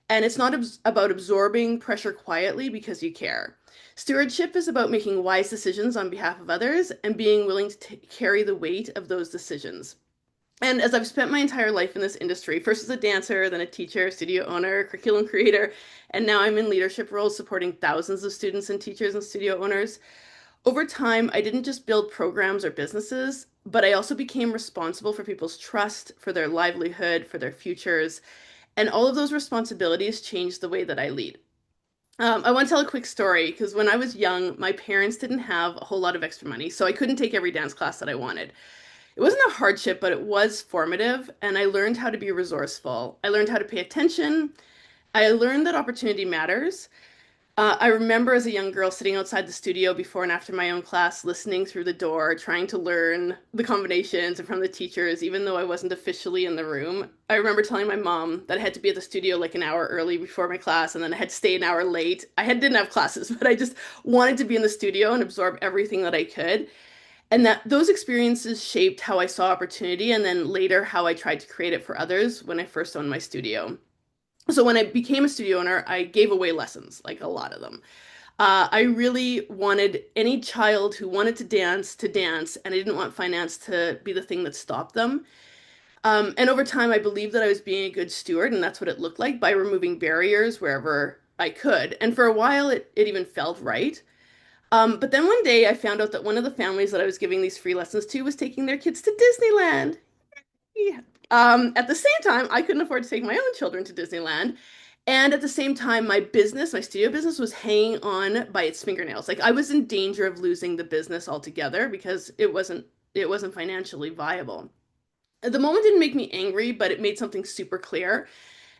and it's not about absorbing pressure quietly because you care. Stewardship is about making wise decisions on behalf of others and being willing to carry the weight of those decisions. And as I've spent my entire life in this industry, first as a dancer, then a teacher, studio owner, curriculum creator, and now I'm in leadership roles supporting thousands of students and teachers and studio owners. Over time, I didn't just build programs or businesses, but I also became responsible for people's trust, for their livelihood, for their futures. And all of those responsibilities changed the way that I lead. I want to tell a quick story because when I was young, my parents didn't have a whole lot of extra money, so I couldn't take every dance class that I wanted. It wasn't a hardship, but it was formative, and I learned how to be resourceful. I learned how to pay attention. I learned that opportunity matters. I remember as a young girl sitting outside the studio before and after my own class, listening through the door, trying to learn the combinations from the teachers, even though I wasn't officially in the room. I remember telling my mom that I had to be at the studio like an hour early before my class, and then I had to stay an hour late. Didn't have classes, but I just wanted to be in the studio and absorb everything that I could. And that those experiences shaped how I saw opportunity, and then later how I tried to create it for others when I first owned my studio. So when I became a studio owner, I gave away lessons, like a lot of them. I really wanted any child who wanted to dance, and I didn't want finance to be the thing that stopped them. And over time, I believed that I was being a good steward, and that's what it looked like by removing barriers wherever I could. And for a while, it even felt right. But then one day I found out that one of the families that I was giving these free lessons to was taking their kids to Disneyland. Yeah. At the same time, I couldn't afford to take my own children to Disneyland. And at the same time, my studio business was hanging on by its fingernails. Like I was in danger of losing the business altogether because it wasn't financially viable. The moment didn't make me angry, but it made something super clear.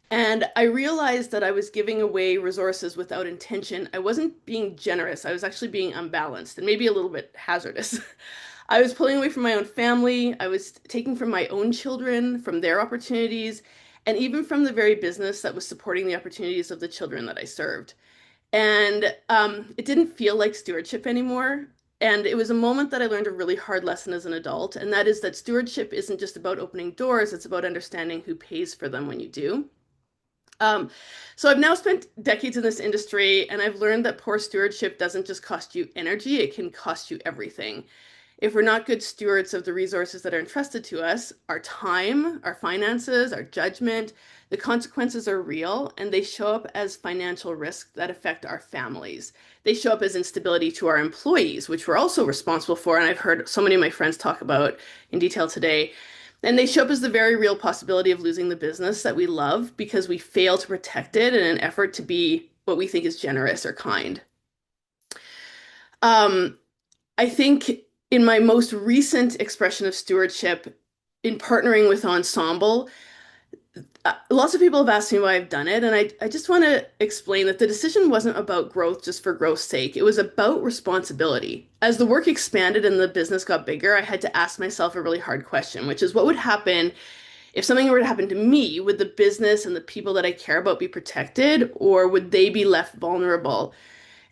And I realized that I was giving away resources without intention. I wasn't being generous. I was actually being unbalanced and maybe a little bit hazardous. I was pulling away from my own family. I was taking from my own children, from their opportunities, and even from the very business that was supporting the opportunities of the children that I served. And it didn't feel like stewardship anymore. And it was a moment that I learned a really hard lesson as an adult, and that is that stewardship isn't just about opening doors, it's about understanding who pays for them when you do. So I've now spent decades in this industry, and I've learned that poor stewardship doesn't just cost you energy, it can cost you everything. If we're not good stewards of the resources that are entrusted to us, our time, our finances, our judgment, the consequences are real, and they show up as financial risks that affect our families. They show up as instability to our employees, which we're also responsible for, and I've heard so many of my friends talk about in detail today. And they show up as the very real possibility of losing the business that we love because we fail to protect it in an effort to be what we think is generous or kind. I think in my most recent expression of stewardship, in partnering with Ensemble, lots of people have asked me why I've done it, and I just want to explain that the decision wasn't about growth just for growth's sake. It was about responsibility. As the work expanded and the business got bigger, I had to ask myself a really hard question, which is what would happen if something were to happen to me? Would the business and the people that I care about be protected, or would they be left vulnerable?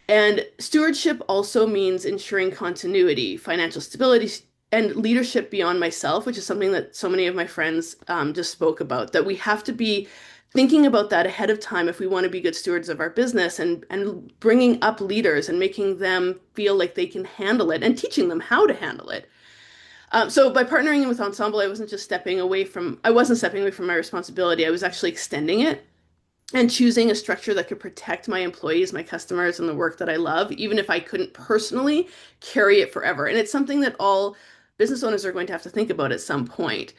And stewardship also means ensuring continuity, financial stability, and leadership beyond myself, which is something that so many of my friends just spoke about, that we have to be thinking about that ahead of time if we want to be good stewards of our business, and bringing up leaders and making them feel like they can handle it and teaching them how to handle it. So by partnering with Ensemble, I wasn't stepping away from my responsibility. I was actually extending it and choosing a structure that could protect my employees, my customers, and the work that I love, even if I couldn't personally carry it forever. And it's something that all business owners are going to have to think about at some point.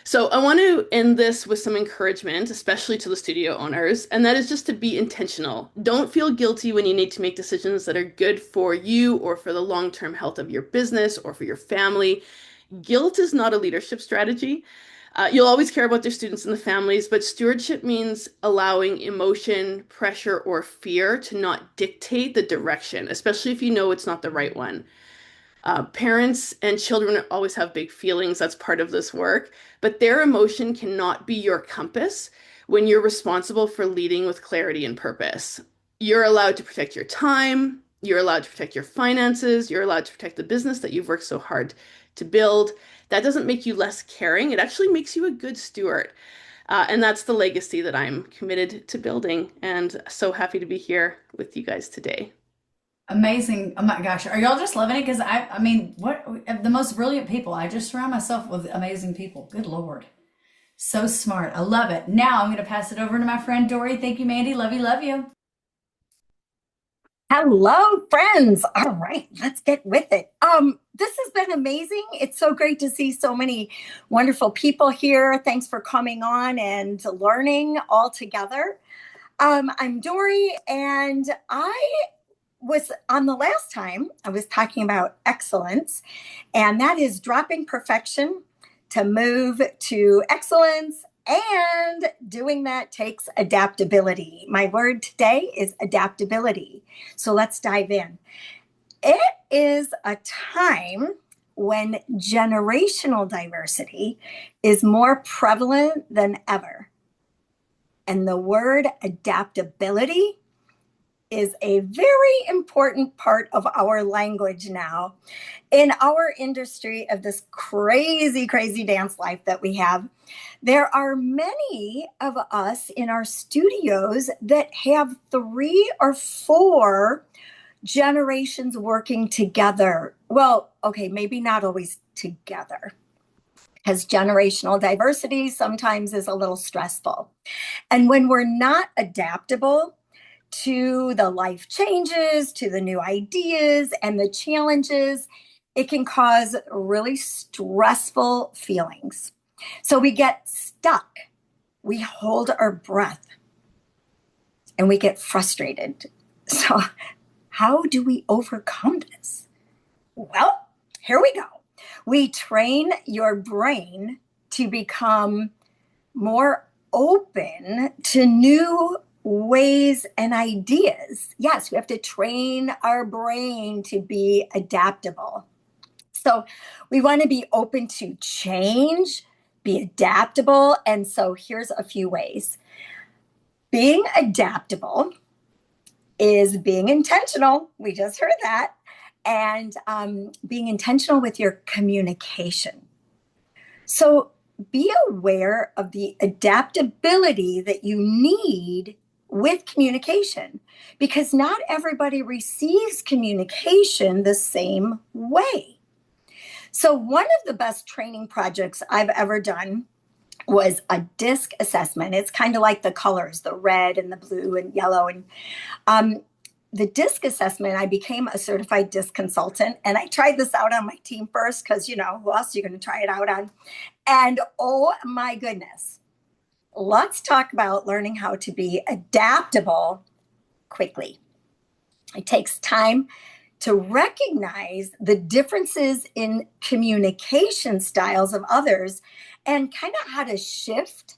So I want to end this with some encouragement, especially to the studio owners, and that is just to be intentional. Don't feel guilty when you need to make decisions that are good for you or for the long-term health of your business or for your family. Guilt is not a leadership strategy. You'll always care about their students and the families, but stewardship means allowing emotion, pressure, or fear to not dictate the direction, especially if you know it's not the right one. Parents and children always have big feelings. That's part of this work, but their emotion cannot be your compass when you're responsible for leading with clarity and purpose. You're allowed to protect your time. You're allowed to protect your finances. You're allowed to protect the business that you've worked so hard to build. That doesn't make you less caring. It actually makes you a good steward. And that's the legacy that I'm committed to building. And so happy to be here with you guys today. Amazing. Oh my gosh. Are y'all just loving it? Because I mean, what the most brilliant people. I just surround myself with amazing people. Good Lord. So smart. I love it. Now I'm going to pass it over to my friend Dory. Thank you, Mandy. Love you, love you. Hello, friends. All right, let's get with it. This has been amazing. It's so great to see so many wonderful people here. Thanks for coming on and learning all together. I'm Dory, and I was on the last time I was talking about excellence, and that is dropping perfection to move to excellence. And doing that takes adaptability. My word today is adaptability. So let's dive in. It is a time when generational diversity is more prevalent than ever. And the word adaptability is a very important part of our language now in our industry of this crazy, crazy dance life that we have. There are many of us in our studios that have 3 or 4 generations working together. Well, okay, maybe not always together, because generational diversity sometimes is a little stressful. And when we're not adaptable to the life changes, to the new ideas and the challenges, it can cause really stressful feelings. So we get stuck, we hold our breath, and we get frustrated. So how do we overcome this? Well, here we go. We train your brain to become more open to new ways and ideas. Yes, we have to train our brain to be adaptable. So we want to be open to change, be adaptable. And so here's a few ways. Being adaptable is being intentional. We just heard that. And being intentional with your communication. So be aware of the adaptability that you need with communication, because not everybody receives communication the same way. So one of the best training projects I've ever done was a DISC assessment. It's kind of like the colors, the red and the blue and yellow. And the DISC assessment, I became a certified DISC consultant. And I tried this out on my team first because, who else are you going to try it out on? And oh my goodness, let's talk about learning how to be adaptable quickly. It takes time to recognize the differences in communication styles of others and kind of how to shift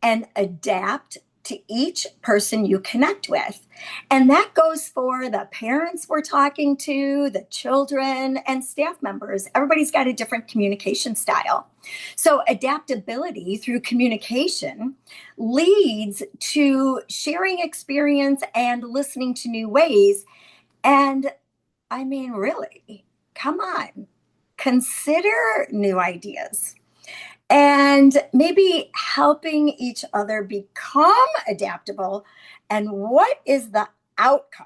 and adapt to each person you connect with. And that goes for the parents we're talking to, the children, and staff members. Everybody's got a different communication style. So adaptability through communication leads to sharing experience and listening to new ways. And I mean, really, come on, consider new ideas and maybe helping each other become adaptable. And what is the outcome?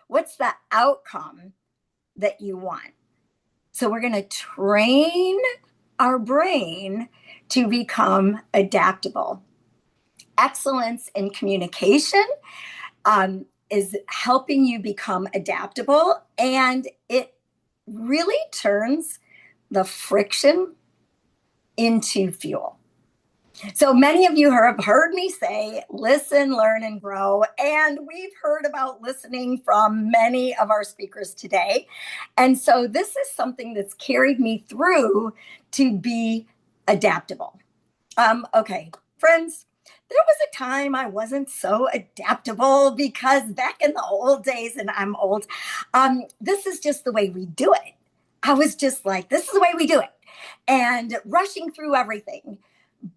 What's the outcome that you want? So we're going to train our brain to become adaptable. Excellence in communication is helping you become adaptable, and it really turns the friction into fuel. So many of you have heard me say, listen, learn, and grow. And we've heard about listening from many of our speakers today. And so this is something that's carried me through to be adaptable. Okay, friends, there was a time I wasn't so adaptable because back in the old days, and I'm old, this is just the way we do it. I was just like, this is the way we do it, and rushing through everything.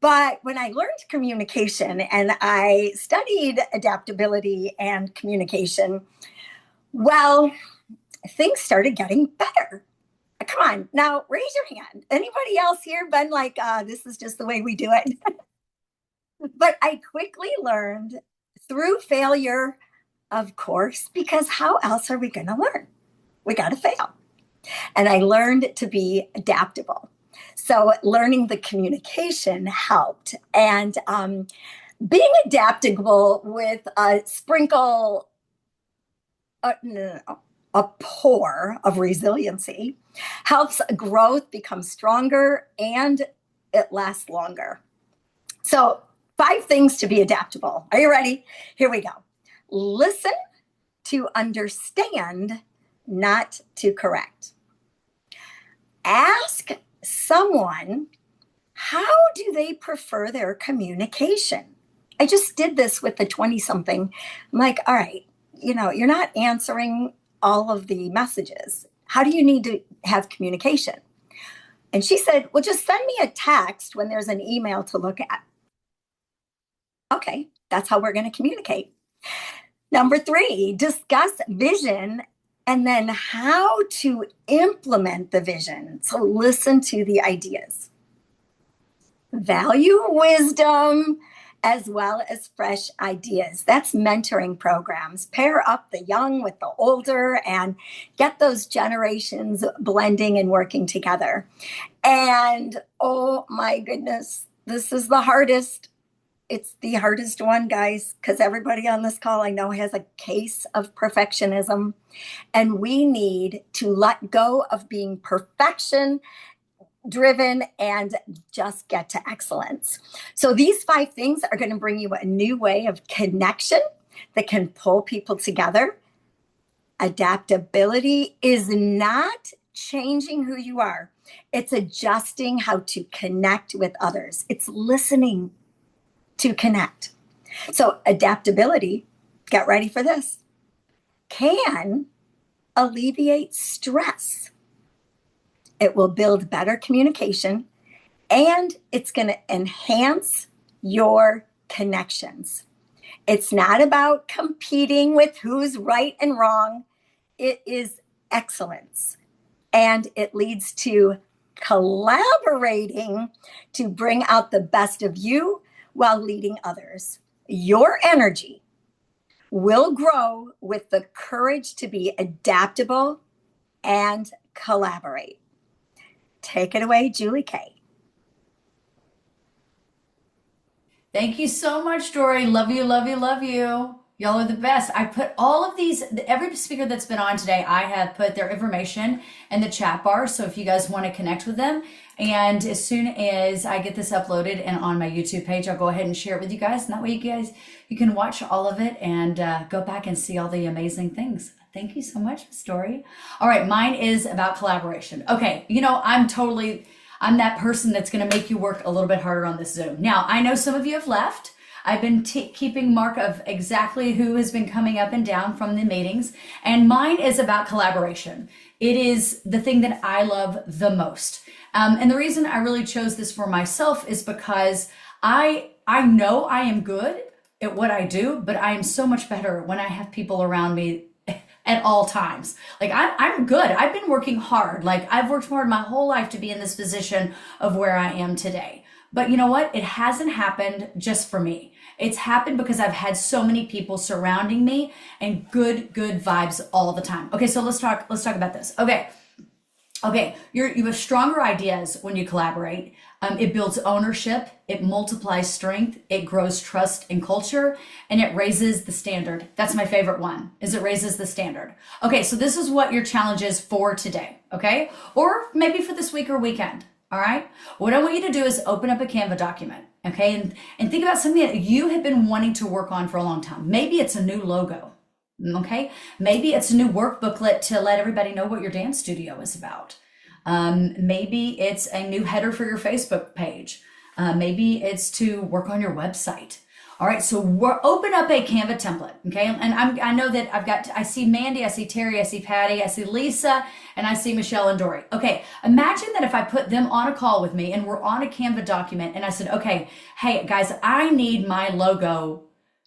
But when I learned communication and I studied adaptability and communication, well, things started getting better. Come on, now raise your hand. Anybody else here been like, this is just the way we do it? But I quickly learned through failure, of course, because how else are we going to learn? We got to fail. And I learned to be adaptable. So learning the communication helped. And being adaptable with a sprinkle, a pour of resiliency helps growth become stronger and it lasts longer. So 5 things to be adaptable. Are you ready? Here we go. Listen to understand, not to correct. Ask someone, how do they prefer their communication? I just did this with the 20-something. I'm like, all right, you're not answering all of the messages. How do you need to have communication? And she said, well, just send me a text when there's an email to look at. Okay, that's how we're going to communicate. Number 3, discuss vision and then how to implement the vision. So listen to the ideas. Value wisdom as well as fresh ideas. That's mentoring programs. Pair up the young with the older and get those generations blending and working together. And oh my goodness, this is the hardest. It's the hardest one, guys, because everybody on this call I know has a case of perfectionism. And we need to let go of being perfection driven and just get to excellence. So these 5 things are going to bring you a new way of connection that can pull people together. Adaptability is not changing who you are. It's adjusting how to connect with others. It's listening to connect. So adaptability, get ready for this, can alleviate stress. It will build better communication and it's going to enhance your connections. It's not about competing with who's right and wrong. It is excellence. And it leads to collaborating to bring out the best of you while leading others. Your energy will grow with the courage to be adaptable and collaborate. Take it away, Julie Kay. Thank you so much, Dory. Love you, love you, love you. Y'all are the best. I put all of these, every speaker that's been on today, I have put their information in the chat bar. So if you guys want to connect with them, and as soon as I get this uploaded and on my YouTube page, I'll go ahead and share it with you guys. And that way you can watch all of it and go back and see all the amazing things. Thank you so much, Miss Dory. All right, mine is about collaboration. Okay, I'm that person that's going to make you work a little bit harder on this Zoom. Now, I know some of you have left. I've been keeping mark of exactly who has been coming up and down from the meetings, and mine is about collaboration. It is the thing that I love the most. And the reason I really chose this for myself is because I know I am good at what I do, but I am so much better when I have people around me at all times. Like I'm good. I've been working hard. Like I've worked hard my whole life to be in this position of where I am today. But you know what? It hasn't happened just for me. It's happened because I've had so many people surrounding me and good vibes all the time. Okay, so let's talk about this. Okay, you have stronger ideas when you collaborate. It builds ownership, it multiplies strength, it grows trust and culture, and it raises the standard. That's my favorite one, is it raises the standard. Okay, so this is what your challenge is for today, okay? Or maybe for this week or weekend, all right? What I want you to do is open up a Canva document, okay? And think about something that you have been wanting to work on for a long time. Maybe it's a new logo, okay? Maybe it's a new work booklet to let everybody know what your dance studio is about. Maybe it's a new header for your Facebook page. Maybe it's to work on your website. All right, so open up a Canva template, okay? And I know that I see Mandy, I see Terry, I see Patty, I see Lisa, and I see Michelle and Dory. Okay, imagine that if I put them on a call with me and we're on a Canva document and I said, okay, hey guys, I need my logo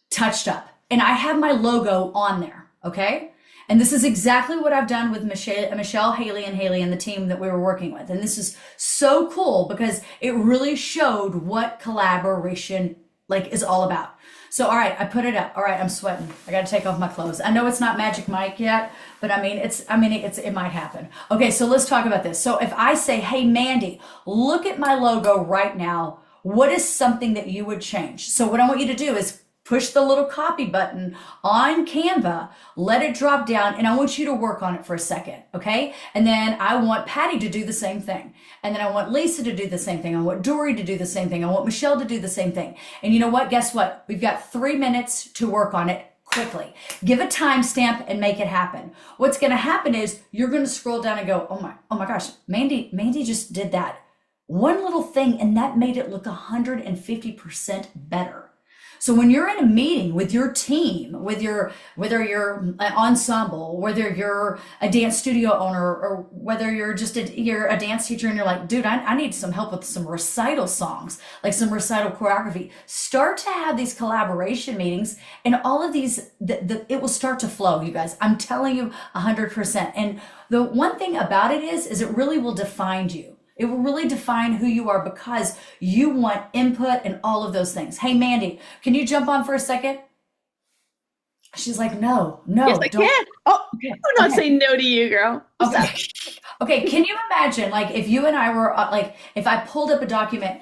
touched up. And I have my logo on there, okay? And this is exactly what I've done with Michelle, Haley, and the team that we were working with. And this is so cool because it really showed what collaboration is all about. So, all right, I put it up. All right, I'm sweating. I got to take off my clothes. I know it's not Magic Mike yet, but it might happen. Okay, so let's talk about this. So if I say, hey, Mandy, look at my logo right now. What is something that you would change? So what I want you to do is push the little copy button on Canva, let it drop down, and I want you to work on it for a second, okay? And then I want Patty to do the same thing. And then I want Lisa to do the same thing. I want Dory to do the same thing. I want Michelle to do the same thing. And you know what? Guess what? We've got 3 minutes to work on it quickly. Give a timestamp and make it happen. What's going to happen is you're going to scroll down and go, oh my gosh, Mandy just did that one little thing, and that made it look 150% better. So when you're in a meeting with your team, whether you're an ensemble, whether you're a dance studio owner, or whether you're a dance teacher and you're like, dude, I need some help with some recital songs, like some recital choreography. Start to have these collaboration meetings, and all of these, it will start to flow, you guys. I'm telling you 100%. And the one thing about it is it really will define you. It will really define who you are because you want input and all of those things. Hey, Mandy, can you jump on for a second? She's like, no, yes, I don't. Can. Oh, okay. I'm not saying no to you, girl. Okay. Okay, can you imagine, if you and I were, if I pulled up a document,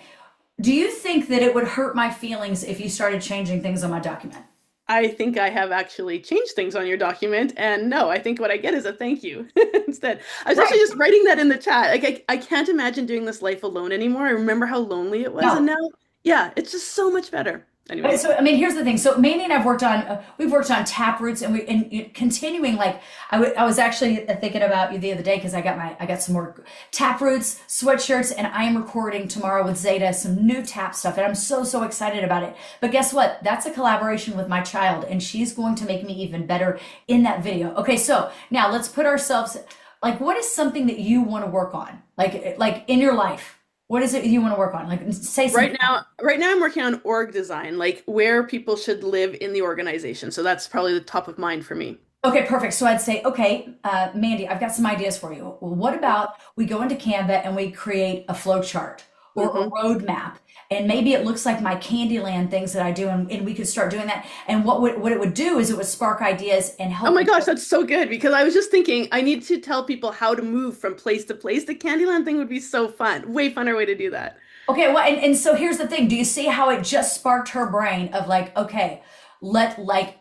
do you think that it would hurt my feelings if you started changing things on my document? I think I have actually changed things on your document, and no, I think what I get is a thank you instead. I was actually just writing that in the chat. I can't imagine doing this life alone anymore. I remember how lonely it was, and now, yeah, it's just so much better. Anyway. So, here's the thing. So Mandy and I've worked on, we've worked on Taproots, and continuing, I was actually thinking about you the other day because I got some more Taproots, sweatshirts, and I am recording tomorrow with Zeta some new tap stuff, and I'm so excited about it. But guess what? That's a collaboration with my child, and she's going to make me even better in that video. Okay, so now let's put ourselves, what is something that you want to work on, like in your life? What is it you want to work on? Say something. Right now I'm working on org design, where people should live in the organization. So that's probably the top of mind for me. Okay, perfect. So I'd say, okay, Mandy, I've got some ideas for you. Well, what about we go into Canva and we create a flow chart, or a Mhm. roadmap. And maybe it looks like my Candyland things that I do, and we could start doing that. And what it would do is it would spark ideas and Oh help my you. gosh, that's so good because I was just thinking I need to tell people how to move from place to place. The Candyland thing would be so fun. Way funner way to do that. Okay, well, and so here's the thing. Do you see how it just sparked her brain of like, okay,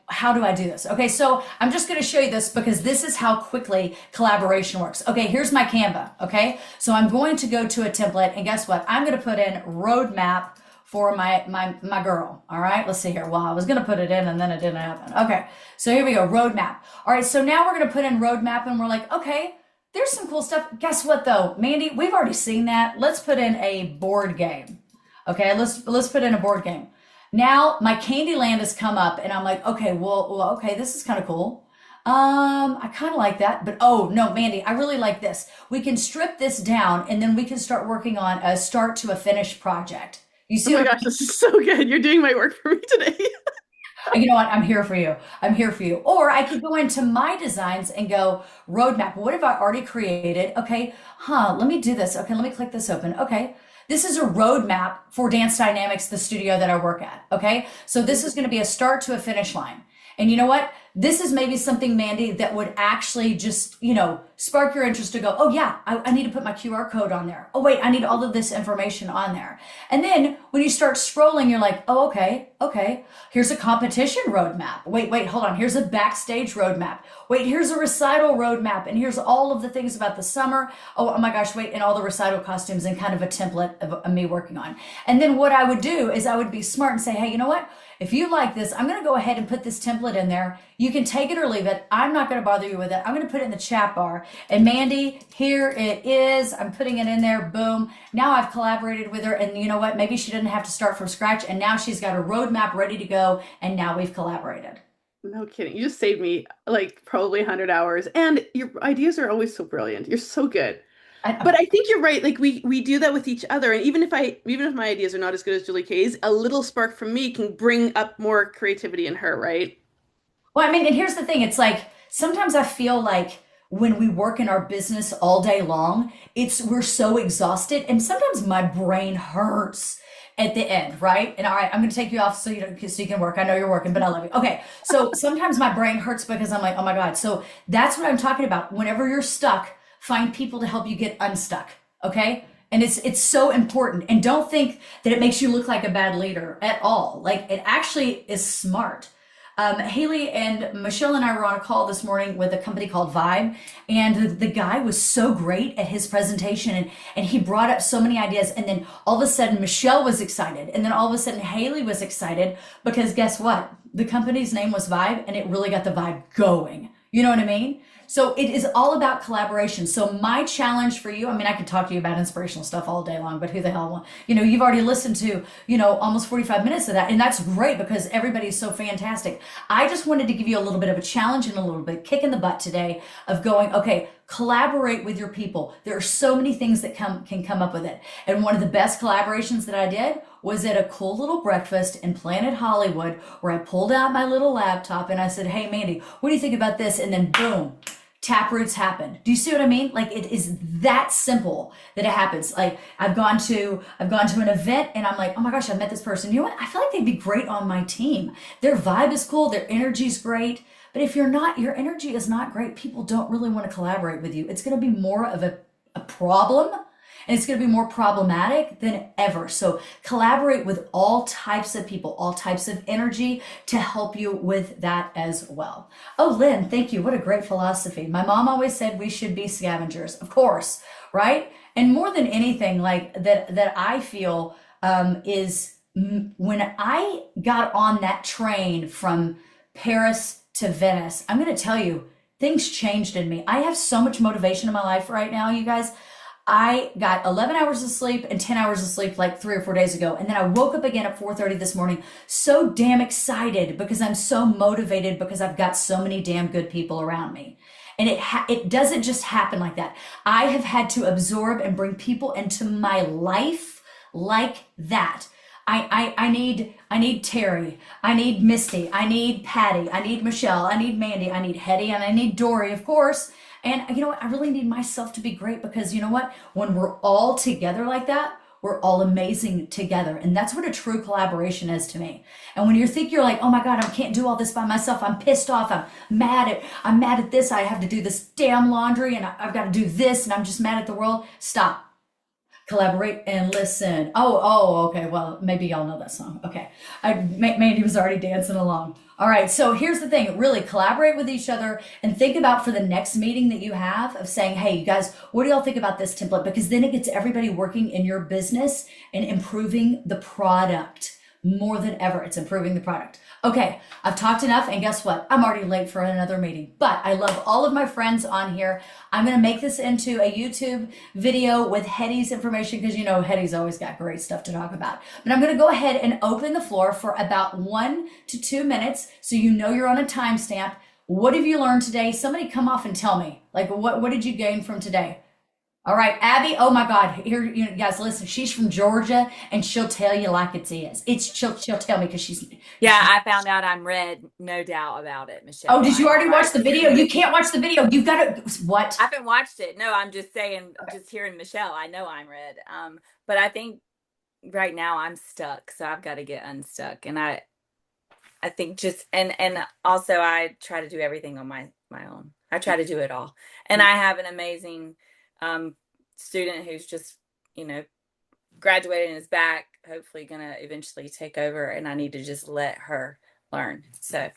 how do I do this? Okay, so I'm just going to show you this because this is how quickly collaboration works. Okay, here's my Canva. Okay, so I'm going to go to a template, and guess what? I'm going to put in roadmap for my girl. All right, let's see here. Well, I was going to put it in and then it didn't happen. Okay, so here we go, roadmap. All right, so now we're going to put in roadmap, and we're like, okay, there's some cool stuff. Guess what though, Mandy? We've already seen that. Let's put in a board game. Okay, let's put in a board game. Now my Candyland has come up, and I'm like, okay, okay, this is kind of cool. I kind of like that, but oh no, Mandy, I really like this. We can strip this down, and then we can start working on a start to a finish project. You Oh see my what gosh, this is so good. You're doing my work for me today. you know what? I'm here for you. I'm here for you. Or I could go into my designs and go roadmap. What have I already created? Okay, let me do this. Okay, let me click this open. Okay, this is a roadmap for Dance Dynamics, the studio that I work at. Okay, so this is going to be a start to a finish line. And you know what? This is maybe something, Mandy, that would actually just, spark your interest to go, oh yeah, I need to put my QR code on there. Oh wait, I need all of this information on there. And then when you start scrolling, you're like, oh, okay. Here's a competition roadmap. Wait, hold on. Here's a backstage roadmap. Wait, here's a recital roadmap. And here's all of the things about the summer. Oh my gosh, wait, and all the recital costumes and kind of a template of me working on. And then what I would do is I would be smart and say, hey, you know what? If you like this, I'm going to go ahead and put this template in there. You can take it or leave it. I'm not going to bother you with it. I'm going to put it in the chat bar. And Mandy, here it is. I'm putting it in there. Boom. Now I've collaborated with her. And you know what? Maybe she didn't have to start from scratch. And now she's got a roadmap ready to go. And now we've collaborated. No kidding. You just saved me like probably 100 hours. And your ideas are always so brilliant. You're so good. But I think you're right. Like we do that with each other. And even if my ideas are not as good as Julie Kay's, a little spark from me can bring up more creativity in her, right? Well, I mean, and here's the thing. It's like sometimes I feel like when we work in our business all day long, we're so exhausted, and sometimes my brain hurts at the end, right? And all right, I'm going to take you off so you can work. I know you're working, but I love you. Okay, so sometimes my brain hurts because I'm like, oh my God. So that's what I'm talking about. Whenever you're stuck, find people to help you get unstuck. Okay. And it's so important. And don't think that it makes you look like a bad leader at all. Like it actually is smart. Haley and Michelle and I were on a call this morning with a company called Vibe, and the guy was so great at his presentation, and he brought up so many ideas, and then all of a sudden Michelle was excited, and then all of a sudden Haley was excited because guess what? The company's name was Vibe, and it really got the vibe going. You know what I mean? So it is all about collaboration. So my challenge for you, I mean, I could talk to you about inspirational stuff all day long, but who the hell wants, you've already listened to, almost 45 minutes of that. And that's great because everybody's so fantastic. I just wanted to give you a little bit of a challenge and a little bit kick in the butt today of going, okay, collaborate with your people. There are so many things that can come up with it. And one of the best collaborations that I did was at a cool little breakfast in Planet Hollywood where I pulled out my little laptop and I said, hey, Mandy, what do you think about this? And then boom, Taproots happened. Do you see what I mean? Like it is that simple that it happens. Like I've gone to an event and I'm like, oh my gosh, I met this person. You know what? I feel like they'd be great on my team. Their vibe is cool. Their energy's great. But if your energy is not great, people don't really want to collaborate with you. It's going to be more of a problem, and it's going to be more problematic than ever. So collaborate with all types of people, all types of energy to help you with that as well. Oh, Lynn, thank you. What a great philosophy. My mom always said we should be scavengers, of course, right? And more than anything, like that I feel is when I got on that train from Paris to Venice, I'm going to tell you, things changed in me. I have so much motivation in my life right now, you guys. I got 11 hours of sleep and 10 hours of sleep like 3 or 4 days ago. And then I woke up again at 4:30 this morning, so damn excited because I'm so motivated because I've got so many damn good people around me. And it doesn't just happen like that. I have had to absorb and bring people into my life like that. I need Terry, I need Misty, I need Patty, I need Michelle, I need Mandy, I need Hetty, and I need Dory, of course. And you know what? I really need myself to be great because you know what? When we're all together like that, we're all amazing together. And that's what a true collaboration is to me. And when you think you're like, oh my God, I can't do all this by myself. I'm pissed off. I'm mad at this. I have to do this damn laundry and I've got to do this and I'm just mad at the world. Stop. Collaborate and listen. Okay. Well, maybe y'all know that song. Okay. Mandy was already dancing along. All right. So here's the thing. Really collaborate with each other and think about for the next meeting that you have of saying, hey, you guys, what do y'all think about this template? Because then it gets everybody working in your business and improving the product more than ever. It's improving the product. Okay, I've talked enough, and guess what? I'm already late for another meeting, but I love all of my friends on here. I'm going to make this into a YouTube video with Hetty's information because you know Hetty's always got great stuff to talk about. But I'm going to go ahead and open the floor for about 1 to 2 minutes so you know you're on a timestamp. What have you learned today? Somebody come off and tell me, like, what did you gain from today? All right, Abby. Oh my God. Here, you guys, listen. She's from Georgia, and she'll tell you like it is. She'll tell me because she's. Yeah, I found out I'm red. No doubt about it, Michelle. Oh, did you already watch the video? You can't watch the video. You've got to. What? I haven't watched it. No, I'm just saying. Okay. Just hearing Michelle. I know I'm red. But I think right now I'm stuck, so I've got to get unstuck. And I think just and also I try to do everything on my own. I try to do it all, and I have an amazing student who's just, graduated and is back, hopefully gonna eventually take over, and I need to just let her learn. So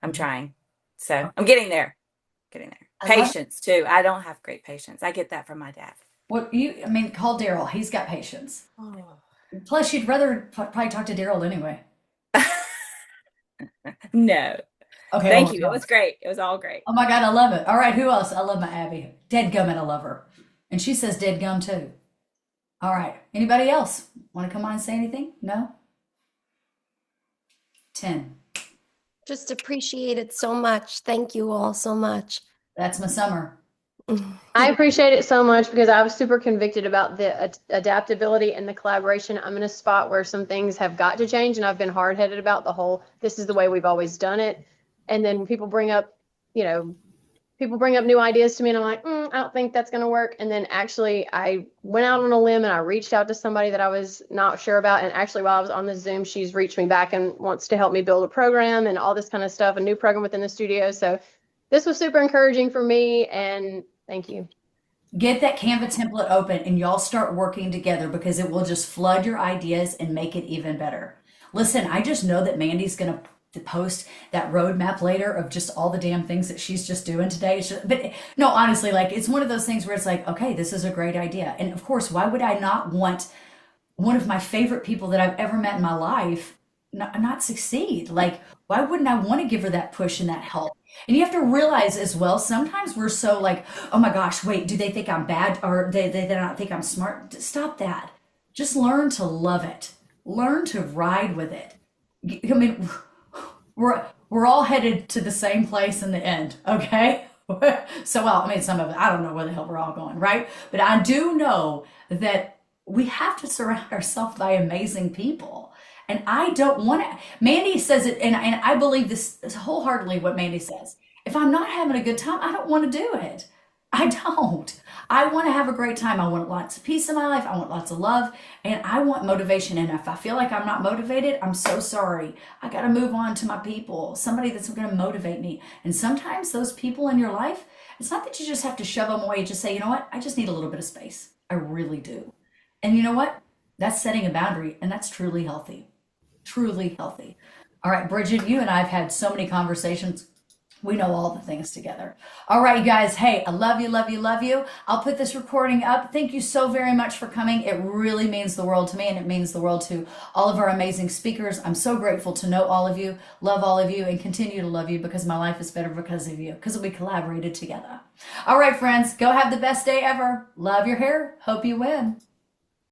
I'm trying. So I'm getting there. Patience too. I don't have great patience. I get that from my dad. Call Daryl. He's got patience. Plus, you'd rather probably talk to Daryl anyway. No. Okay. Thank you. It was great. It was all great. Oh my God, I love it. All right, who else? I love my Abby. Deadgum, and I love her. And she says deadgum too. All right. Anybody else want to come on and say anything? No? 10. Just appreciate it so much. Thank you all so much. That's my summer. I appreciate it so much because I was super convicted about the adaptability and the collaboration. I'm in a spot where some things have got to change, and I've been hard-headed about the whole, this is the way we've always done it. And then people bring up new ideas to me, and I'm like, I don't think that's going to work. And then actually I went out on a limb and I reached out to somebody that I was not sure about. And actually while I was on the Zoom, she's reached me back and wants to help me build a program and all this kind of stuff, a new program within the studio. So this was super encouraging for me, and thank you. Get that Canva template open and y'all start working together because it will just flood your ideas and make it even better. Listen, I just know that Mandy's going to post that roadmap later of just all the damn things that she's just doing today. But no, honestly, like it's one of those things where it's like, okay, this is a great idea. And of course, why would I not want one of my favorite people that I've ever met in my life not succeed? Like, why wouldn't I want to give her that push and that help? And you have to realize as well, sometimes we're so like, oh my gosh, wait, do they think I'm bad or they not think I'm smart? Stop that. Just learn to love it. Learn to ride with it. I mean, we're all headed to the same place in the end, okay? So, well, I mean, some of it, I don't know where the hell we're all going, right? But I do know that we have to surround ourselves by amazing people. And I don't want to, Mandy says it, and I believe this wholeheartedly what Mandy says. If I'm not having a good time, I don't want to do it. I don't. I want to have a great time. I want lots of peace in my life. I want lots of love, and I want motivation. And if I feel like I'm not motivated, I'm so sorry. I got to move on to my people, somebody that's going to motivate me. And sometimes those people in your life, it's not that you just have to shove them away. You just say, you know what? I just need a little bit of space. I really do. And you know what? That's setting a boundary, and that's truly healthy. Truly healthy. All right, Bridget, you and I have had so many conversations. We know all the things together. All right, you guys. Hey, I love you, love you, love you. I'll put this recording up. Thank you so very much for coming. It really means the world to me, and it means the world to all of our amazing speakers. I'm so grateful to know all of you, love all of you, and continue to love you because my life is better because of you, because we collaborated together. All right, friends, go have the best day ever. Love your hair. Hope you win.